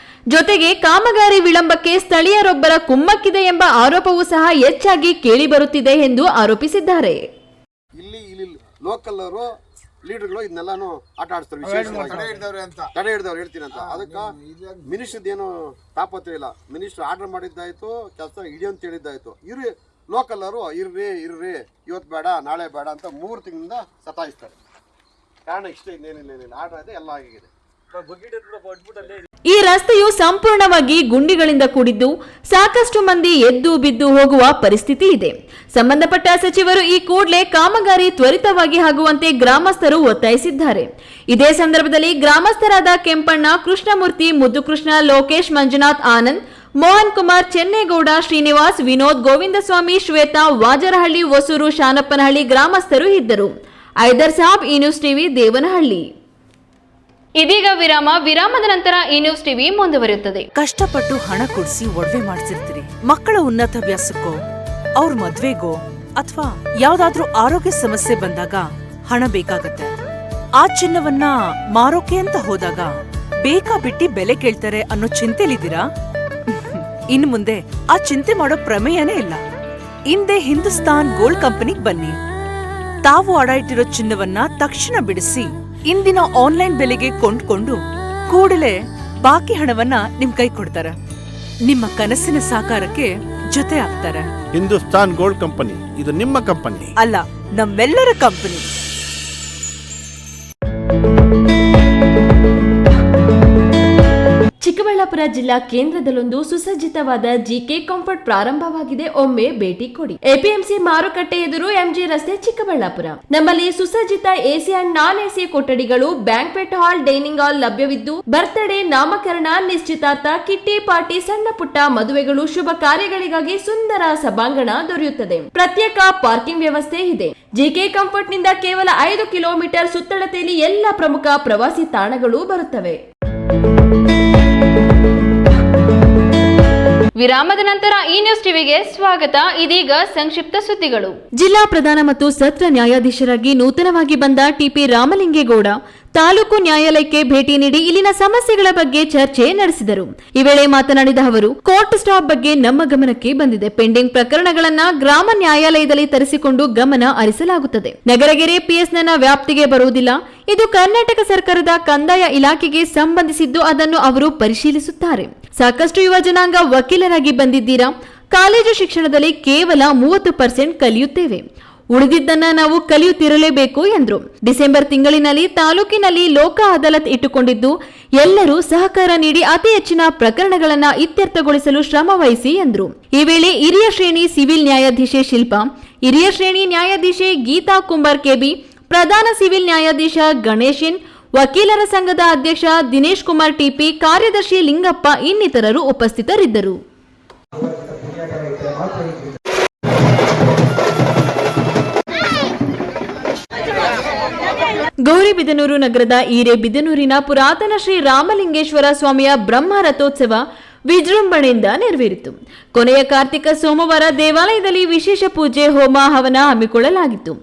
ಜೊತೆಗೆ ಕಾಮಗಾರಿ ವಿಳಂಬಕ್ಕೆ ಸ್ಥಳೀಯರೊಬ್ಬರ ಕುಮ್ಮಕ್ಕಿದೆ ಎಂಬ ಆರೋಪವೂ ಸಹ ಹೆಚ್ಚಾಗಿ ಕೇಳಿಬರುತ್ತಿದೆ ಎಂದು ಆರೋಪಿಸಿದ್ದಾರೆ.
ಇಲ್ಲಿ ಲೋಕಲ್ ಅವರು ಲೀಡರ್ಗಳು ಇದನ್ನೆಲ್ಲಾನು ಆಟ ಆಡಿಸ್ತಾರೆ, ತಡೆ ಹಿಡಿದವ್ರು ಹೇಳ್ತೀನಿ ಅಂತ. ಅದಕ್ಕೆ ಮಿನಿಸ್ಟರ್ ಏನು ತಾಪತ್ರೆ ಇಲ್ಲ. ಮಿನಿಸ್ಟರ್ ಆರ್ಡರ್ ಮಾಡಿದ್ದಾಯ್ತು, ಕೆಲಸ ಇಡಿ ಅಂತ ಹೇಳಿದ್ದಾಯ್ತು. ಲೋಕಲ್ ಅವರು ಇರ್ರಿ ಇವತ್ತು ಬೇಡ ನಾಳೆ ಬೇಡ ಅಂತ 3 ತಿಂಗಳಿಂದ ಸತಾಯಿಸ್ತಾರೆ. ಕಾರಣ ಇಷ್ಟೇ, ಇನ್ನೇನಿಲ್ಲ. ಆರ್ಡರ್ ಇದೆ, ಎಲ್ಲ ಆಗಿದೆ.
ಈ ರಸ್ತೆಯು ಸಂಪೂರ್ಣವಾಗಿ ಗುಂಡಿಗಳಿಂದ ಕೂಡಿದ್ದು ಸಾಕಷ್ಟು ಮಂದಿ ಎದ್ದು ಬಿದ್ದು ಹೋಗುವ ಪರಿಸ್ಥಿತಿ ಇದೆ. ಸಂಬಂಧಪಟ್ಟ ಸಚಿವರು ಈ ಕೂಡಲೇ ಕಾಮಗಾರಿ ತ್ವರಿತವಾಗಿ ಆಗುವಂತೆ ಗ್ರಾಮಸ್ಥರು ಒತ್ತಾಯಿಸಿದ್ದಾರೆ. ಇದೇ ಸಂದರ್ಭದಲ್ಲಿ ಗ್ರಾಮಸ್ಥರಾದ ಕೆಂಪಣ್ಣ, ಕೃಷ್ಣಮೂರ್ತಿ, ಮುದ್ದುಕೃಷ್ಣ, ಲೋಕೇಶ್, ಮಂಜುನಾಥ್, ಆನಂದ್, ಮೋಹನ್ ಕುಮಾರ್, ಚೆನ್ನೇಗೌಡ, ಶ್ರೀನಿವಾಸ್, ವಿನೋದ್, ಗೋವಿಂದಸ್ವಾಮಿ, ಶ್ವೇತಾ, ವಾಜರಹಳ್ಳಿ, ಹೊಸೂರು, ಶಾನಪ್ಪನಹಳ್ಳಿ ಗ್ರಾಮಸ್ಥರು ಇದ್ದರು. ಐದರ್ ಸಾಬ್, ಈ ನ್ಯೂಸ್ ಟಿವಿ, ದೇವನಹಳ್ಳಿ. ಇದೀಗ ವಿರಾಮದ ನಂತರ ಈ ನ್ಯೂಸ್ ಟಿವಿ ಮುಂದುವರಿಯುತ್ತದೆ.
ಕಷ್ಟಪಟ್ಟು ಹಣ ಕೊಡಿಸಿ ಒಡವೆ ಮಾಡಿಸಿರ್ತೀರಿ. ಮಕ್ಕಳ ಉನ್ನತ ವ್ಯಾಸಕ್ಕೋ, ಅವ್ರ ಮದ್ವೆಗೋ ಅಥವಾ ಯಾವ್ದಾದ್ರೂ ಆರೋಗ್ಯ ಸಮಸ್ಯೆ ಬಂದಾಗ ಹಣ ಬೇಕಾಗತ್ತೆ. ಆ ಚಿನ್ನವನ್ನ ಮಾರೋಕೆ ಅಂತ ಹೋದಾಗ ಬೇಕಾಬಿಟ್ಟಿ ಬೆಲೆ ಕೇಳ್ತಾರೆ ಅನ್ನೋ ಚಿಂತೆಲಿದ್ದೀರಾ? ಇನ್ನು ಮುಂದೆ ಆ ಚಿಂತೆ ಮಾಡೋ ಪ್ರಮೇಯನೇ ಇಲ್ಲ. ಹಿಂದೆ ಹಿಂದೂಸ್ತಾನ್ ಗೋಲ್ಡ್ ಕಂಪನಿಗೆ ಬನ್ನಿ. ತಾವು ಅಡ ಇಟ್ಟಿರೋ ಚಿನ್ನವನ್ನ ತಕ್ಷಣ ಬಿಡಿಸಿ ಇಂದಿನ ಆನ್ಲೈನ್ ಬೆಲೆಗೆ ಕೊಂಡ್ಕೊಂಡು ಕೂಡಲೇ ಬಾಕಿ ಹಣವನ್ನ ನಿಮ್ ಕೈ ಕೊಡ್ತಾರೆ. ನಿಮ್ಮ ಕನಸಿನ ಸಾಕಾರಕ್ಕೆ ಜೊತೆ ಆಗ್ತಾರೆ.
ಹಿಂದೂಸ್ತಾನ್ ಗೋಲ್ಡ್ ಕಂಪನಿ, ಇದು ನಿಮ್ಮ ಕಂಪನಿ
ಅಲ್ಲ, ನಮ್ಮೆಲ್ಲರ ಕಂಪನಿ.
ಚಿಕ್ಕಬಳ್ಳಾಪುರ ಜಿಲ್ಲಾ ಕೇಂದ್ರದಲ್ಲೊಂದು ಸುಸಜ್ಜಿತವಾದ ಜಿಕೆ ಕಂಫರ್ಟ್ ಪ್ರಾರಂಭವಾಗಿದೆ. ಒಮ್ಮೆ ಭೇಟಿ ಕೊಡಿ. ಎಪಿಎಂಸಿ ಮಾರುಕಟ್ಟೆ ಎದುರು, ಎಂಜಿ ರಸ್ತೆ, ಚಿಕ್ಕಬಳ್ಳಾಪುರ. ನಮ್ಮಲ್ಲಿ ಸುಸಜ್ಜಿತ ಎಸಿ ಅಂಡ್ ನಾನ್ ಎಸಿ ಕೊಠಡಿಗಳು, ಬ್ಯಾಂಕ್ವೆಟ್ ಹಾಲ್, ಡೈನಿಂಗ್ ಹಾಲ್ ಲಭ್ಯವಿದ್ದು, ಬರ್ತ್ಡೇ, ನಾಮಕರಣ, ನಿಶ್ಚಿತಾರ್ಥ, ಕಿಟ್ಟಿ ಪಾರ್ಟಿ, ಸಣ್ಣ ಪುಟ್ಟ ಮದುವೆಗಳು, ಶುಭ ಕಾರ್ಯಗಳಿಗಾಗಿ ಸುಂದರ ಸಭಾಂಗಣ ದೊರೆಯುತ್ತದೆ. ಪ್ರತ್ಯೇಕ ಪಾರ್ಕಿಂಗ್ ವ್ಯವಸ್ಥೆ ಇದೆ. ಜಿಕೆ ಕಂಫರ್ಟ್ ನಿಂದ ಕೇವಲ 5 ಕಿಲೋಮೀಟರ್ ಸುತ್ತಳತೆಯಲ್ಲಿ ಎಲ್ಲ ಪ್ರಮುಖ ಪ್ರವಾಸಿ ತಾಣಗಳು ಬರುತ್ತವೆ. ವಿರಾಮದ ನಂತರ ಈ ನ್ಯೂಸ್ ಟಿವಿಗೆ ಸ್ವಾಗತ. ಇದೀಗ ಸಂಕ್ಷಿಪ್ತ ಸುದ್ದಿಗಳು. ಜಿಲ್ಲಾ ಪ್ರಧಾನ ಮತ್ತು ಸತ್ರ ನ್ಯಾಯಾಧೀಶರಾಗಿ ನೂತನವಾಗಿ ಬಂದ ಟಿಪಿ ರಾಮಲಿಂಗೇಗೌಡ ತಾಲೂಕು ನ್ಯಾಯಾಲಯಕ್ಕೆ ಭೇಟಿ ನೀಡಿ ಇಲ್ಲಿನ ಸಮಸ್ಯೆಗಳ ಬಗ್ಗೆ ಚರ್ಚೆ ನಡೆಸಿದರು. ಈ ವೇಳೆ ಮಾತನಾಡಿದ ಅವರು, ಕೋರ್ಟ್ ಸ್ಟಾಪ್ ಬಗ್ಗೆ ನಮ್ಮ ಗಮನಕ್ಕೆ ಬಂದಿದೆ. ಪೆಂಡಿಂಗ್ ಪ್ರಕರಣಗಳನ್ನ ಗ್ರಾಮ ನ್ಯಾಯಾಲಯದಲ್ಲಿ ತರಿಸಿಕೊಂಡು ಗಮನ ಹರಿಸಲಾಗುತ್ತದೆ. ನಗರಗೆರೆ ಪಿಎಸ್ನ ವ್ಯಾಪ್ತಿಗೆ ಬರುವುದಿಲ್ಲ. ಇದು ಕರ್ನಾಟಕ ಸರ್ಕಾರದ ಕಂದಾಯ ಇಲಾಖೆಗೆ ಸಂಬಂಧಿಸಿದ್ದು, ಅದನ್ನು ಅವರು ಪರಿಶೀಲಿಸುತ್ತಾರೆ. ಸಾಕಷ್ಟು ಯುವ ಜನಾಂಗ ವಕೀಲರಾಗಿ ಬಂದಿದ್ದೀರಾ. ಕಾಲೇಜು ಶಿಕ್ಷಣದಲ್ಲಿ ಕೇವಲ 30% ಕಲಿಯುತ್ತೇವೆ. ಉಳಿದಿದ್ದನ್ನ ನಾವು ಕಲಿಯುತ್ತಿರಲೇಬೇಕು ಎಂದರು. ಡಿಸೆಂಬರ್ ತಿಂಗಳಿನಲ್ಲಿ ತಾಲೂಕಿನಲ್ಲಿ ಲೋಕ ಅದಾಲತ್ ಇಟ್ಟುಕೊಂಡಿದ್ದು, ಎಲ್ಲರೂ ಸಹಕಾರ ನೀಡಿ ಅತಿ ಹೆಚ್ಚಿನ ಪ್ರಕರಣಗಳನ್ನು ಇತ್ಯರ್ಥಗೊಳಿಸಲು ಶ್ರಮ ವಹಿಸಿ ಎಂದರು. ಈ ವೇಳೆ ಹಿರಿಯ ಶ್ರೇಣಿ ಸಿವಿಲ್ ನ್ಯಾಯಾಧೀಶೆ ಶಿಲ್ಪಾ, ಹಿರಿಯ ಶ್ರೇಣಿ ನ್ಯಾಯಾಧೀಶೆ ಗೀತಾ ಕುಂಬಾರ್ ಕೆಬಿ, ಪ್ರಧಾನ ಸಿವಿಲ್ ನ್ಯಾಯಾಧೀಶ ಗಣೇಶನ್, ವಕೀಲರ ಸಂಘದ ಅಧ್ಯಕ್ಷ ದಿನೇಶ್ ಕುಮಾರ್ ಟಿಪಿ, ಕಾರ್ಯದರ್ಶಿ ಲಿಂಗಪ್ಪ ಇನ್ನಿತರರು ಉಪಸ್ಥಿತರಿದ್ದರು. ಗೌರಿಬಿದನೂರು ನಗರದ ಹಿರೇಬಿದನೂರಿನ ಪುರಾತನ ಶ್ರೀ ರಾಮಲಿಂಗೇಶ್ವರ ಸ್ವಾಮಿಯ ಬ್ರಹ್ಮ ರಥೋತ್ಸವ ವಿಜೃಂಭಣೆಯಿಂದ ನೆರವೇರಿತು. ಕೊನೆಯ ಕಾರ್ತಿಕ ಸೋಮವಾರ ದೇವಾಲಯದಲ್ಲಿ ವಿಶೇಷ ಪೂಜೆ, ಹೋಮ, ಹವನ ಹಮ್ಮಿಕೊಳ್ಳಲಾಗಿತ್ತು.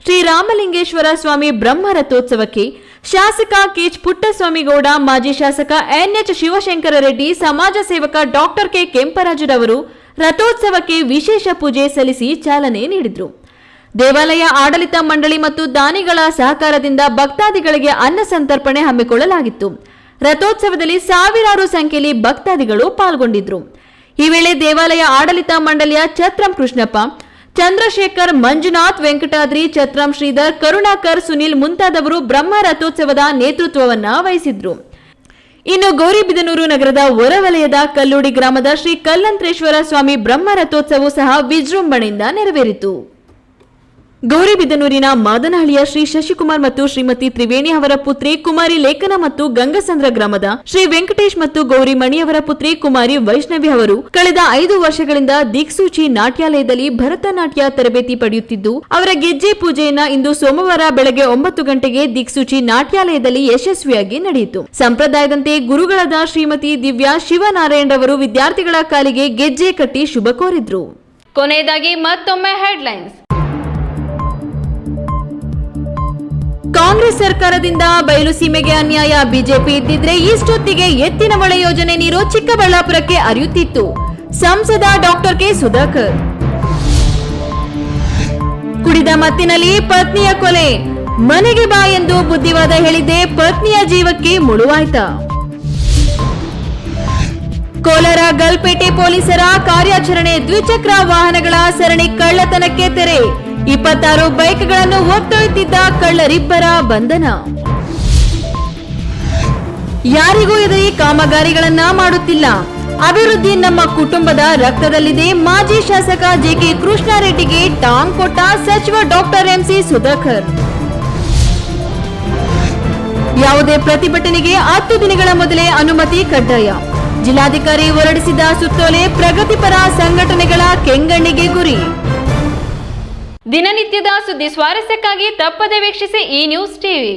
ಶ್ರೀ ರಾಮಲಿಂಗೇಶ್ವರ ಸ್ವಾಮಿ ಬ್ರಹ್ಮ ರಥೋತ್ಸವಕ್ಕೆ ಶಾಸಕ ಕೆಚ್ ಪುಟ್ಟಸ್ವಾಮಿಗೌಡ, ಮಾಜಿ ಶಾಸಕ ಎನ್ಎಚ್ ಶಿವಶಂಕರ ರೆಡ್ಡಿ, ಸಮಾಜ ಸೇವಕ ಡಾಕ್ಟರ್ ಕೆ ಕೆಂಪರಾಜುರವರು ರಥೋತ್ಸವಕ್ಕೆ ವಿಶೇಷ ಪೂಜೆ ಸಲ್ಲಿಸಿ ಚಾಲನೆ ನೀಡಿದರು. ದೇವಾಲಯ ಆಡಳಿತ ಮಂಡಳಿ ಮತ್ತು ದಾನಿಗಳ ಸಹಕಾರದಿಂದ ಭಕ್ತಾದಿಗಳಿಗೆ ಅನ್ನ ಸಂತರ್ಪಣೆ ಹಮ್ಮಿಕೊಳ್ಳಲಾಗಿತ್ತು. ರಥೋತ್ಸವದಲ್ಲಿ ಸಾವಿರಾರು ಸಂಖ್ಯೆಯಲ್ಲಿ ಭಕ್ತಾದಿಗಳು ಪಾಲ್ಗೊಂಡಿದ್ರು. ಈ ವೇಳೆ ದೇವಾಲಯ ಆಡಳಿತ ಮಂಡಳಿಯ ಛತ್ರಂ ಕೃಷ್ಣಪ್ಪ, ಚಂದ್ರಶೇಖರ್, ಮಂಜುನಾಥ್, ವೆಂಕಟಾದ್ರಿ, ಛತ್ರಂ ಶ್ರೀಧರ್, ಕರುಣಾಕರ್, ಸುನಿಲ್ ಮುಂತಾದವರು ಬ್ರಹ್ಮ ರಥೋತ್ಸವದ ನೇತೃತ್ವವನ್ನ ವಹಿಸಿದ್ರು. ಇನ್ನು ಗೌರಿಬಿದನೂರು ನಗರದ ಹೊರವಲಯದ ಕಲ್ಲೂಡಿ ಗ್ರಾಮದ ಶ್ರೀ ಕಲ್ಲಂತ್ರೇಶ್ವರ ಸ್ವಾಮಿ ಬ್ರಹ್ಮ ರಥೋತ್ಸವವು ಸಹ ವಿಜೃಂಭಣೆಯಿಂದ ನೆರವೇರಿತು. ಗೌರಿಬಿದನೂರಿನ ಮಾದನಹಳ್ಳಿಯ ಶ್ರೀ ಶಶಿಕುಮಾರ್ ಮತ್ತು ಶ್ರೀಮತಿ ತ್ರಿವೇಣಿ ಅವರ ಪುತ್ರಿ ಕುಮಾರಿ ಲೇಖನ ಮತ್ತು ಗಂಗಸಂದ್ರ ಗ್ರಾಮದ ಶ್ರೀ ವೆಂಕಟೇಶ್ ಮತ್ತು ಗೌರಿ ಮಣಿಯವರ ಪುತ್ರಿ ಕುಮಾರಿ ವೈಷ್ಣವಿ ಅವರು ಕಳೆದ 5 ವರ್ಷಗಳಿಂದ ದಿಕ್ಸೂಚಿ ನಾಟ್ಯಾಲಯದಲ್ಲಿ ಭರತನಾಟ್ಯ ತರಬೇತಿ ಪಡೆಯುತ್ತಿದ್ದು, ಅವರ ಗೆಜ್ಜೆ ಪೂಜೆಯನ್ನ ಇಂದು ಸೋಮವಾರ ಬೆಳಗ್ಗೆ 9 ಗಂಟೆಗೆ ದಿಕ್ಸೂಚಿ ನಾಟ್ಯಾಲಯದಲ್ಲಿ ಯಶಸ್ವಿಯಾಗಿ ನಡೆಯಿತು. ಸಂಪ್ರದಾಯದಂತೆ ಗುರುಗಳಾದ ಶ್ರೀಮತಿ ದಿವ್ಯಾ ಶಿವನಾರಾಯಣರವರು ವಿದ್ಯಾರ್ಥಿಗಳ ಕಾಲಿಗೆ ಗೆಜ್ಜೆ ಕಟ್ಟಿ ಶುಭ ಕೋರಿದ್ರು. ಕೊನೆಯದಾಗಿ ಮತ್ತೊಮ್ಮೆ ಹೆಡ್ಲೈನ್ಸ್. ಕಾಂಗ್ರೆಸ್ ಸರ್ಕಾರದಿಂದ ಬಯಲು ಸೀಮೆಗೆ ಅನ್ಯಾಯ. ಬಿಜೆಪಿ ಇದ್ದಿದ್ರೆ ಇಷ್ಟೊತ್ತಿಗೆ ಎತ್ತಿನ ಹೊಳೆ ಯೋಜನೆ ನೀರು ಚಿಕ್ಕಬಳ್ಳಾಪುರಕ್ಕೆ ಹರಿಯುತ್ತಿತ್ತು. ಸಂಸದ ಡಾಕ್ಟರ್ ಕೆ ಸುಧಾಕರ್. ಕುಡಿದ ಮತ್ತಿನಲ್ಲಿ ಪತ್ನಿಯ ಕೊಲೆ, ಮನೆಗೆ ಬಾ ಎಂದು ಬುದ್ಧಿವಾದ ಹೇಳಿದ್ದೆ ಪತ್ನಿಯ ಜೀವಕ್ಕೆ ಮುಳುವಾಯ್ತಾ? ಕೋಲಾರ ಗಲ್ಪೇಟೆ ಪೊಲೀಸರ ಕಾರ್ಯಾಚರಣೆ, ದ್ವಿಚಕ್ರ ವಾಹನಗಳ ಸರಣಿ ಕಳ್ಳತನಕ್ಕೆ ತೆರೆ. 26 ಬೈಕ್ಗಳನ್ನು ಹೊತ್ತೊಯ್ಯುತ್ತಿದ್ದ ಕಳ್ಳರಿಬ್ಬರ ಬಂಧನ. ಯಾರಿಗೂ ಎದುರಿ ಕಾಮಗಾರಿಗಳನ್ನ ಮಾಡುತ್ತಿಲ್ಲ. ಅಭಿವೃದ್ಧಿ ನಮ್ಮ ಕುಟುಂಬದ ರಕ್ತದಲ್ಲಿದೆ. ಮಾಜಿ ಶಾಸಕ ಜೆಕೆ ಕೃಷ್ಣಾರೆಡ್ಡಿಗೆ ಟಾಂಗ್ ಕೊಟ್ಟ ಸಚಿವ ಡಾಕ್ಟರ್ ಎಂಸಿ ಸುಧಾಕರ್. ಯಾವುದೇ ಪ್ರತಿಭಟನೆಗೆ 10 ದಿನಗಳ ಮೊದಲೇ ಅನುಮತಿ ಕಡ್ಡಾಯ. ಜಿಲ್ಲಾಧಿಕಾರಿ ಹೊರಡಿಸಿದ ಸುತ್ತೋಲೆ ಪ್ರಗತಿಪರ ಸಂಘಟನೆಗಳ ಕೆಂಗಣ್ಣಿಗೆ ಗುರಿ. ದಿನನಿತ್ಯದ ಸುದ್ದಿ ಸ್ವಾರಸ್ಯಕ್ಕಾಗಿ ತಪ್ಪದೆ ವೀಕ್ಷಿಸಿ ಈ ನ್ಯೂಸ್ ಟಿವಿ.